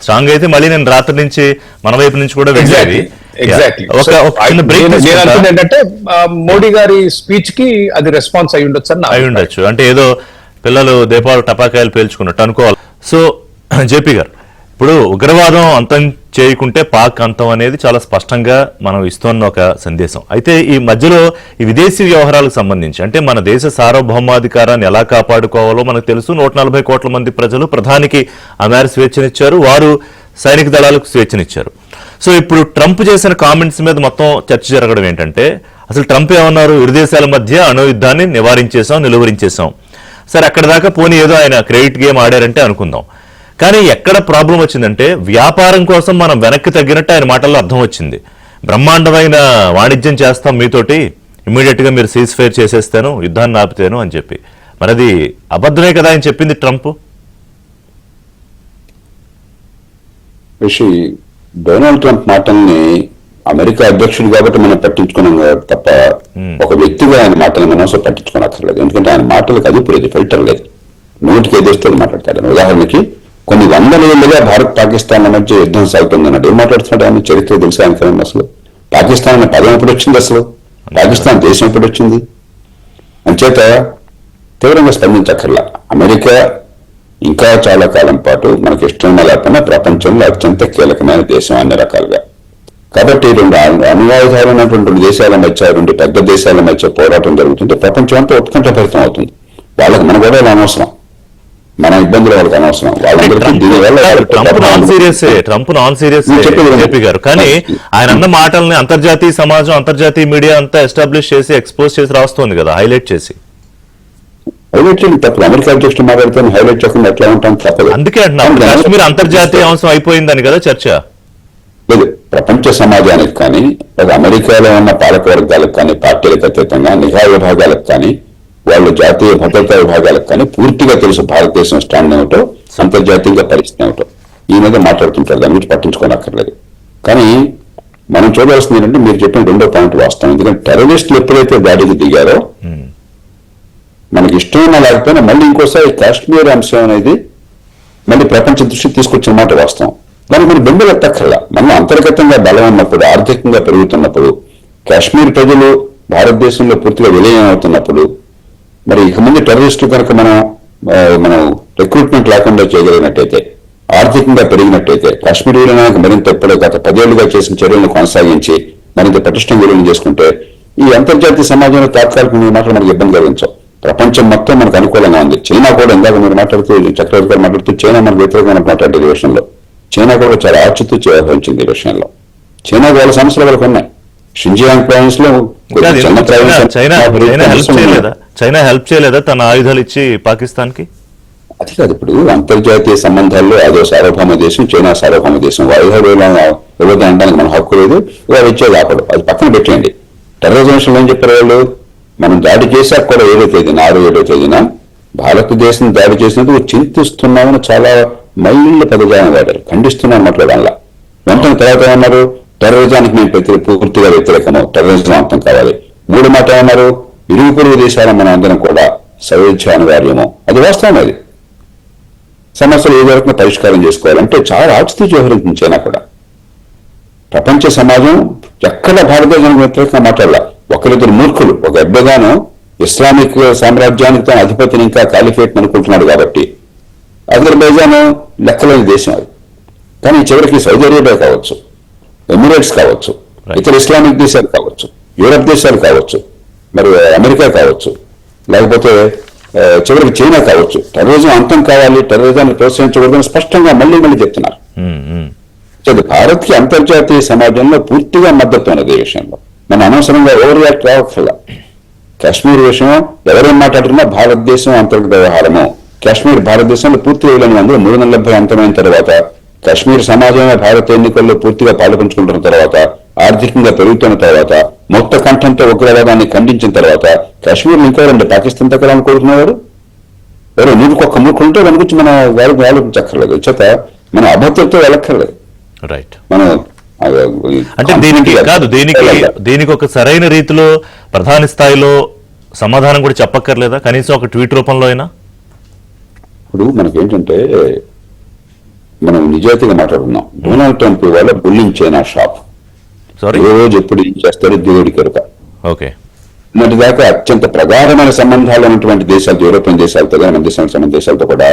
స్ట్రాంగ్ అయితే మళ్ళీ నేను రాత్రి నుంచి మన వైపు నుంచి కూడా వెళ్ళేది. ఏంటంటే మోడీ గారి స్పీచ్ కి అది రెస్పాన్స్ అయి ఉండొచ్చు అంటే ఏదో పిల్లలు దీపావళి టపాకాయలు పేల్చుకున్నట్టు అనుకోవాలి. సో జేపీ గారు, ఇప్పుడు ఉగ్రవాదం అంతం చేయకుంటే పాక్ అంతం అనేది చాలా స్పష్టంగా మనం ఇస్తున్న ఒక సందేశం. అయితే ఈ మధ్యలో ఈ విదేశీ వ్యవహారాలకు సంబంధించి అంటే మన దేశ సార్వభౌమాధికారాన్ని ఎలా కాపాడుకోవాలో మనకు తెలుసు. 140 కోట్ల మంది ప్రజలు ప్రధానికి ఆ మేర స్వేచ్ఛనిచ్చారు, వారు సైనిక దళాలకు స్వేచ్ఛనిచ్చారు. సో ఇప్పుడు ట్రంప్ చేసిన కామెంట్స్ మీద మొత్తం చర్చ జరగడం ఏంటంటే, అసలు ట్రంప్ ఏమన్నారు, ఇరు దేశాల మధ్య అణుయుద్ధాన్ని నిలువరించేసాం. సరే అక్కడ దాకా పోనీ ఏదో ఆయన క్రెడిట్ గేమ్ ఆడారంటే అనుకుందాం. కానీ ఎక్కడ ప్రాబ్లం వచ్చిందంటే, వ్యాపారం కోసం మనం వెనక్కి తగ్గినట్టు ఆయన మాటల్లో అర్థం వచ్చింది. బ్రహ్మాండమైన వాణిజ్యం చేస్తాం మీతోటి, ఇమ్మీడియట్ గా మీరు సీజ్ ఫైర్ చేసేస్తాను, యుద్ధాన్ని ఆపుతాను అని చెప్పి. మరి అది అబద్ధమే కదా ఆయన చెప్పింది ట్రంప్. డొనాల్డ్ ట్రంప్ మాటల్ని అమెరికా అధ్యక్షుడు కాబట్టి మనం పట్టించుకున్నాం తప్ప ఒక వ్యక్తిగా ఆయన మాటలు మనం అసలు పట్టించుకోనక్కర్లేదు. ఎందుకంటే ఆయన మాటలకు అది ఇప్పుడు ఫిల్టర్ లేదు, నోటికి ఏదేస్తే మాట్లాడతాడు. ఉదాహరణకి కొన్ని వందల ఏళ్ళుగా భారత్ పాకిస్తాన్ మధ్య యుద్ధం సాగుతుందన్నట్టు ఏం మాట్లాడుతున్నాడు ఆయన? చరిత్ర తెలుసా ఆయనకి? అసలు పాకిస్తాన్ అనే పదం ఎప్పుడు వచ్చింది? అసలు పాకిస్తాన్ దేశం ఎప్పుడు వచ్చింది? అంచేత తీవ్రంగా స్పందించక్కర్లా. అమెరికా ఇంకా చాలా కాలం పాటు మనకి ఇష్టం లేకపోయినా ప్రపంచంలో అత్యంత కీలకమైన దేశం అన్ని రకాలుగా. కాబట్టి రెండు అణువాయుధాలైనటువంటి 2 దేశాల మధ్య, 2 పెద్ద దేశాల మధ్య పోరాటం జరుగుతుంటే ప్రపంచం అంతా ఉత్కంఠభరితం అవుతుంది. వాళ్ళకి మన గొడవలు అనవసరం, మన ఇబ్బందులు వాళ్ళకి అనవసరం. వాళ్ళందరికీ దీనివల్ల ట్రంప్ నాన్ సీరియస్ చెప్పి గారు. కానీ ఆయన అన్న మాటల్ని అంతర్జాతీయ సమాజం, అంతర్జాతీయ మీడియా అంతా ఎస్టాబ్లిష్ చేసి ఎక్స్పోజ్ చేసి రాస్తోంది కదా, హైలైట్ చేసి. హైలైట్ చేయండి తప్పదు. అమెరికా అధ్యక్షుడు మాట్లాడితే హైలైట్ చేయకుండా ఎట్లా ఉంటాం తప్పదు. అందుకే అంటున్నాం కాశ్మీర్ అంతర్జాతీయ అంశం అయిపోయిందని కదా చర్చ. లేదు, ప్రపంచ సమాజానికి కానీ, లేదా అమెరికాలో ఉన్న పాలక వర్గాలకు కానీ, పార్టీలకు అతీతంగా నిఘా విభాగాలకు కానీ, వాళ్ళ జాతీయ భద్రతా విభాగాలకు కానీ పూర్తిగా తెలుసు భారతదేశం స్టాండ్ ఏమిటో, అంతర్జాతీయ పరిస్థితి ఏమిటో. ఈ మీద మాట్లాడుతుంటారు, దాని గురించి పట్టించుకోనక్కర్లేదు. కానీ మనం చూడాల్సింది ఏంటంటే, మీరు చెప్పిన 2వ పాయింట్ వాస్తవం. ఎందుకంటే టెర్రరిస్టులు ఎప్పుడైతే దాడికి దిగారో మనకి ఇష్టమైనా లేకపోయినా మళ్ళీ ఇంకోసారి కాశ్మీర్ అంశం అనేది మళ్ళీ ప్రపంచ దృష్టికి తీసుకొచ్చిన మాట వాస్తవం. దానికి మనం బెంబలు ఎత్తక్కర్లా. మనం అంతర్గతంగా బలం ఉన్నప్పుడు, ఆర్థికంగా పెరుగుతున్నప్పుడు, కాశ్మీర్ ప్రజలు భారతదేశంలో పూర్తిగా విలీనం అవుతున్నప్పుడు, మరి ఇక ముందు టెర్రరిస్టులు కనుక మనం రిక్రూట్మెంట్ లేకుండా చేయగలిగినట్టయితే, ఆర్థికంగా పెరిగినట్టయితే, కాశ్మీర్ విలీనానికి మరింత ఎప్పుడో గత 10 ఏళ్లుగా చేసిన చర్యలను కొనసాగించి మరింత పటిష్టం విలీనం చేసుకుంటే ఈ అంతర్జాతీయ సమాజంలో తాత్కాలిక మాటలు మనకు ఇబ్బంది కలిగించవు. ప్రపంచం మొత్తం మనకు అనుకూలంగా ఉంది. చైనా కూడా, ఇందాక మీరు మాట్లాడుతూ చక్రవర్తి గారు మాట్లాడుతూ చైనా మనకు వ్యతిరేకంగా మాట్లాడేది ఈ విషయంలో. చైనా కూడా చాలా ఆచితూచి వ్యవహరించింది ఈ విషయంలో. చైనా వాళ్ళ సమస్యలు వాళ్ళకు ఉన్నాయి. షింజియాంగ్ ప్రావిన్స్ లో కాదు, చిన్న ఎందుకు ప్రావిన్స్ చైనా చైనా హెల్ప్ చేయలేదా తన ఆయుధాలు ఇచ్చి పాకిస్తాన్ కి? అది కాదు, ఇప్పుడు అంతర్జాతీయ సంబంధాల్లో అదో సార్వభౌమ దేశం, చైనా సార్వభౌమ దేశం. వాయుధాలు ఇవ్వదు అనడానికి మన హక్కు లేదు, వారు ఇచ్చేది ఆపడు. అది పక్కన పెట్టండి. టెర్రరిజం విషయంలో ఏం చెప్పారు వాళ్ళు? మనం దాడి చేశాక కూడా 7వ తేదీన 6-7వ తేదీన భారతదేశం దాడి చేసినందుకు చింతిస్తున్నామని చాలా మైళ్ళ పదజాలం వాడారు, ఖండిస్తున్నాను మాట్లాడాల. వెంటనే తర్వాత ఏమన్నారు? టెర్రరిజానికి మేము పూర్తిగా వ్యతిరేకము, టెర్రరిజం అంతం కావాలి. 3 మాట ఏమన్నారు? ఇరుగు పొరుగు దేశాల మన అందరం కూడా సౌవిధ్య అనివార్యము. అది వాస్తవం. అది సమస్యలు ఏ వరకు పరిష్కారం చేసుకోవాలంటే చాలా ఆచితూచి వ్యవహరించింది చైనా కూడా. ప్రపంచ సమాజం ఎక్కడ భారతదేశానికి వ్యతిరేకంగా మాట్లాడాల. ఒకరిద్దరు మూర్ఖులు, ఒక ఎబ్బగాను ఇస్లామిక్ సామ్రాజ్యానికి తన అధిపతిని ఇంకా కాలిఫేట్ అనుకుంటున్నాడు కాబట్టి అజర్బైజాన్ లెక్కలేని దేశం అది. కానీ చివరికి సౌదీ అరేబియా కావచ్చు, ఎమిరేట్స్ కావచ్చు, ఇతర ఇస్లామిక్ దేశాలు కావచ్చు, యూరప్ దేశాలు కావచ్చు, మరి అమెరికా కావచ్చు, లేకపోతే చివరికి చైనా కావచ్చు, టెర్రరిజం అంతం కావాలి, టెర్రరిజాన్ని ప్రోత్సహించకూడదని స్పష్టంగా మళ్ళీ చెప్తున్నారు. భారత్ కి అంతర్జాతీయ సమాజంలో పూర్తిగా మద్దతు ఉన్నది ఈ విషయంలో. మనం అనవసరంగా ఓవర్ రియాక్ట్ రావట్లా. కాశ్మీర్ విషయం ఎవరేం మాట్లాడుతున్నా భారతదేశం అంతర్గత వ్యవహారము. కాశ్మీర్ భారతదేశంలో పూర్తి వేయలేని అందులో 370 అంతమైన తర్వాత, కాశ్మీర్ సమాజమే భారత ఎన్నికల్లో పూర్తిగా పాల్పంచుకుంటున్న తర్వాత, ఆర్థికంగా పెరుగుతున్న తర్వాత, మొత్త కంఠంతో ఉగ్రవాదాన్ని ఖండించిన తర్వాత కాశ్మీర్ ఇంకా 2 పాకిస్తాన్ దగ్గర అనుకుంటున్నవారు ఎవరో 100 మూర్ఖులుంటే దాని గురించి మనం వాళ్ళకి ఆలోచించక్కర్లేదు. చేత మనం అభద్రతతో వెళ్ళక్కర్లేదు. రైట్. మనం అంటే దీనికి కాదు, దీనికి ఒక సరైన రీతిలో ప్రధాని స్థాయిలో సమాధానం కూడా చెప్పక్కర్లేదా కనీసం ఒక ట్వీట్ రూపంలో అయినా? ఇప్పుడు మనకేంటంటే మనం నిజాయితీగా మాట్లాడుతున్నాం. డొనాల్డ్ ట్రంప్ ఇవాళ బుల్లింగ్ చైనా షాప్. సారీ, ఏ రోజు ఎప్పుడు ఏం చేస్తారో దేవుడి కనుక. ఓకే. మొన్నటి దాకా అత్యంత ప్రగాఢమైన సంబంధాలు ఉన్నటువంటి దేశాలతో, యూరోపియన్ దేశాలతో కానీ మన దేశానికి సంబంధించిన దేశాలతో కూడా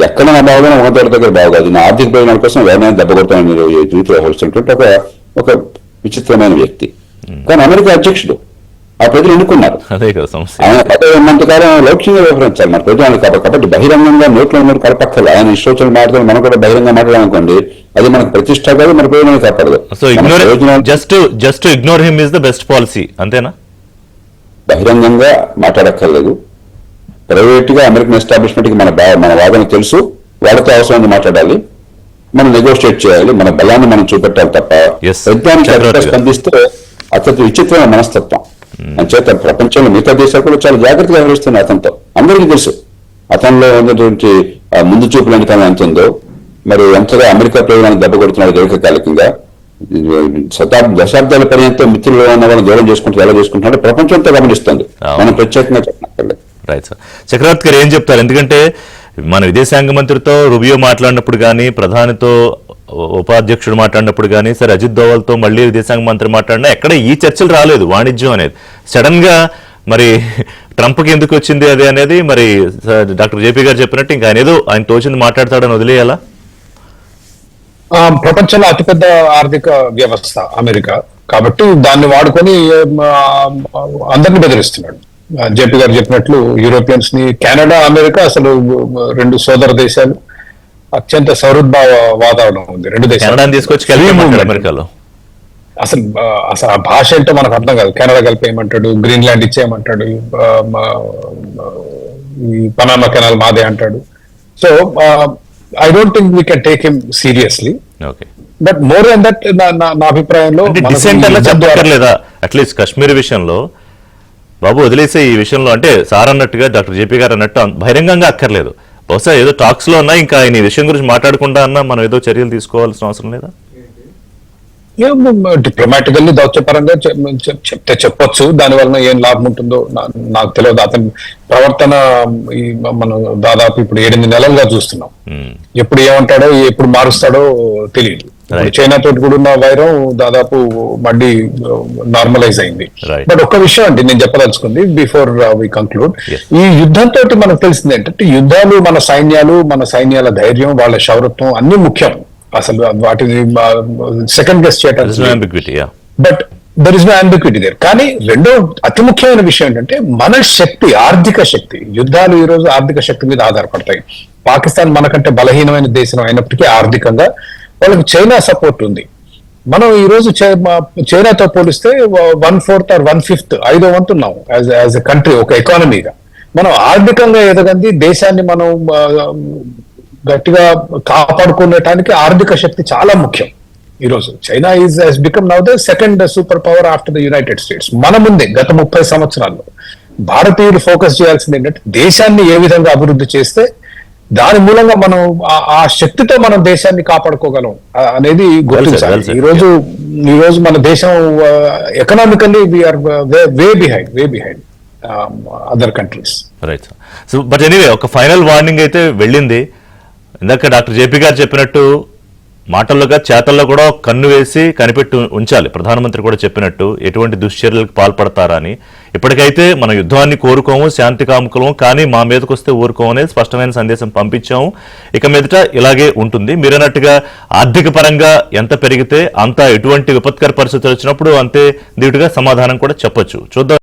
ఎక్కడ నా బాగుగా ఒకరి దగ్గర బాగుకాదు, నా ఆర్థిక ప్రయోజనాల కోసం ఎవరైనా దెబ్బ కొడతామని రీతిలో వ్యవహరిస్తున్నటువంటి ఒక విచిత్రమైన వ్యక్తి. కానీ అమెరికా అధ్యక్షుడు, ఆ ప్రజలు ఎన్నుకున్నారు. అదే కదా సమస్య. ఆయన పదవి ఉన్నంతకాలం లౌక్యంగా వ్యవహరించాలి మన ప్రజలు కాబట్టి బహిరంగంగా నోట్లో ఉన్నట్టు కలపక్కర్లేదు. ఆయన ఇష్టం మాట్లాడి మనం కూడా బహిరంగ మాట్లాడాలనుకోండి, అది మనకు ప్రతిష్ట కాదు, మన ప్రయోజనం కాపాడదు. So just ignore him is the best policy, అంతేనా? బహిరంగంగా మాట్లాడక్కర్లేదు. ప్రైవేట్ గా అమెరికన్ ఎస్టాబ్లిష్మెంట్ కి మన వాదన తెలుసు, వాళ్ళతో అవసరాన్ని మాట్లాడాలి, మనం నెగోషియేట్ చేయాలి, మన బలాన్ని మనం చూపెట్టాలి తప్ప పెద్దానికి స్పందిస్తే అతనికి విచిత్రమైన మనస్తత్వం. అంచేత ప్రపంచంలో మిగతా దేశాలు కూడా చాలా జాగ్రత్తగా వ్యవహరిస్తున్నాయి అతనితో. అందరికీ తెలుసు అతనిలో ఉన్నటువంటి ముందు చూపులు ఎంత ఉందో, మరి ఎంతగా అమెరికా ప్రయోజనాన్ని దెబ్బ కొడుతున్నాడు దీర్ఘకాలికంగా. దశాబ్దాల పర్యంతం మిత్రులు ఉన్న వాళ్ళని దూరం చేసుకుంటూ ఎలా చేసుకుంటున్నాడో ప్రపంచంతో గమనిస్తుంది. మనం ప్రత్యేకంగా చెప్పనక్కర్లేదు. Right sir. చక్రవర్తి గారు ఏం చెప్తారు? ఎందుకంటే మన విదేశాంగ మంత్రితో రుబియో మాట్లాడినప్పుడు కానీ, ప్రధానితో ఉపాధ్యక్షుడు మాట్లాడినప్పుడు కానీ, సరే అజిత్ దోవల్తో మళ్ళీ విదేశాంగ మంత్రి మాట్లాడినా ఎక్కడ ఈ చర్చలు రాలేదు. వాణిజ్యం అనేది సడన్ గా మరి ట్రంప్కి ఎందుకు వచ్చింది అది అనేది మరి డాక్టర్ జేపీ గారు చెప్పినట్టు ఇంకా ఆయన ఏదో ఆయన తోచింది మాట్లాడతాడని వదిలేయాలా? ప్రపంచంలో అతిపెద్ద ఆర్థిక వ్యవస్థ అమెరికా కాబట్టి దాన్ని వాడుకొని అందరిని బెదిరిస్తున్నాడు. జేపీ గారు చెప్పినట్లు యూరోపియన్స్ ని, కెనడా, అమెరికా అసలు 2 సోదర దేశాలు, అత్యంత సౌహృద్భావ వాతావరణం ఉంది 2 దేశాలు తీసుకొచ్చి అమెరికాలో. అసలు ఆ భాష ఏంటో మనకు అర్థం కాదు. కెనడా కలిపేయమంటాడు, గ్రీన్లాండ్ ఇచ్చేయమంటాడు, ఈ పనామా కెనాల్ మాదే అంటాడు. So I don't think we can take him seriously. Okay. But more than that, నా అభిప్రాయంలో చెప్పక్కర్లేదా అట్లీస్ట్ కశ్మీర్ విషయంలో బాబు వదిలేసే ఈ విషయంలో? అంటే సార్ అన్నట్టుగా డాక్టర్ జేపీ గారు అన్నట్టు బహిరంగంగా అక్కర్లేదు, బహుశా ఏదో టాక్స్ లో ఉన్నా ఇంకా ఆయన ఈ విషయం గురించి మాట్లాడకుండా అన్నా మనం ఏదో చర్యలు తీసుకోవాల్సిన అవసరం లేదా? డిప్లొమాటికల్లీ దౌత్యపరంగా చెప్తే చెప్పొచ్చు, దాని వలన ఏం లాభం ఉంటుందో నాకు తెలియదు. అతని ప్రవర్తన మనం దాదాపు ఇప్పుడు 8 నెలలుగా చూస్తున్నాం. ఎప్పుడు ఏమంటాడో ఎప్పుడు మారుస్తాడో తెలియదు. చైనా తోటి కూడా ఉన్న వైరం దాదాపు మళ్ళీ నార్మలైజ్ అయింది. బట్ ఒక్క విషయం అండి నేను చెప్పదలుచుకుంది బిఫోర్ వి కంక్లూడ్. ఈ యుద్ధంతో మనకు తెలిసింది ఏంటంటే యుద్ధాలు మన సైన్యాల ధైర్యం, వాళ్ళ శౌర్యత్వం అన్ని ముఖ్యం. అసలు వాటిని సెకండ్ గెస్ చేయటం, but there is no ambiguity there. కానీ రెండో అతి ముఖ్యమైన విషయం ఏంటంటే మన శక్తి, ఆర్థిక శక్తి. యుద్ధాలు ఈ రోజు ఆర్థిక శక్తి మీద ఆధారపడతాయి. పాకిస్తాన్ మనకంటే బలహీనమైన దేశం అయినప్పటికీ ఆర్థికంగా వాళ్ళకి చైనా సపోర్ట్ ఉంది. మనం ఈ రోజు చైనాతో పోలిస్తే 1/4 or 1/5 5వ వంతు ఉన్నాం యాజ్ ఎ కంట్రీ, ఒక ఎకానమీగా. మనం ఆర్థికంగా ఎదగంది, దేశాన్ని మనం గట్టిగా కాపాడుకునేటానికి ఆర్థిక శక్తి చాలా ముఖ్యం. ఈ రోజు China has become now the second super power after the United States. మన ముందే గత 30 సంవత్సరాల్లో భారతీయులు ఫోకస్ చేయాల్సింది ఏంటంటే దేశాన్ని ఏ విధంగా అభివృద్ధి చేస్తే దాని మూలంగా మనం ఆ శక్తితో మనం దేశాన్ని కాపాడుకోగలం అనేది గుర్తించాలి. ఈ రోజు మన దేశం economically we're way behind other countries. Right. So but anyway ఒక ఫైనల్ వార్నింగ్ అయితే వెళ్ళింది. ఇందాక డాక్టర్ జేపీ గారు చెప్పినట్టు మాటల్లోగా చేతల్లో కూడా కన్ను వేసి కనిపెట్టి ఉంచాలి. ప్రధానమంత్రి కూడా చెప్పినట్టు ఎటువంటి దుశ్చర్యలకు పాల్పడతారా అని. ఇప్పటికైతే మనం యుద్ధాన్ని కోరుకోము, శాంతి కాముకులము, కానీ మా మీదకి వస్తే ఊరుకోము అనేది స్పష్టమైన సందేశం పంపించాము. ఇక మీదట ఇలాగే ఉంటుంది. మీరన్నట్టుగా ఆర్థిక పరంగా ఎంత పెరిగితే అంత ఎటువంటి విపత్కర పరిస్థితులు వచ్చినప్పుడు అంతే ధీటుగా సమాధానం కూడా చెప్పొచ్చు. చూద్దాం.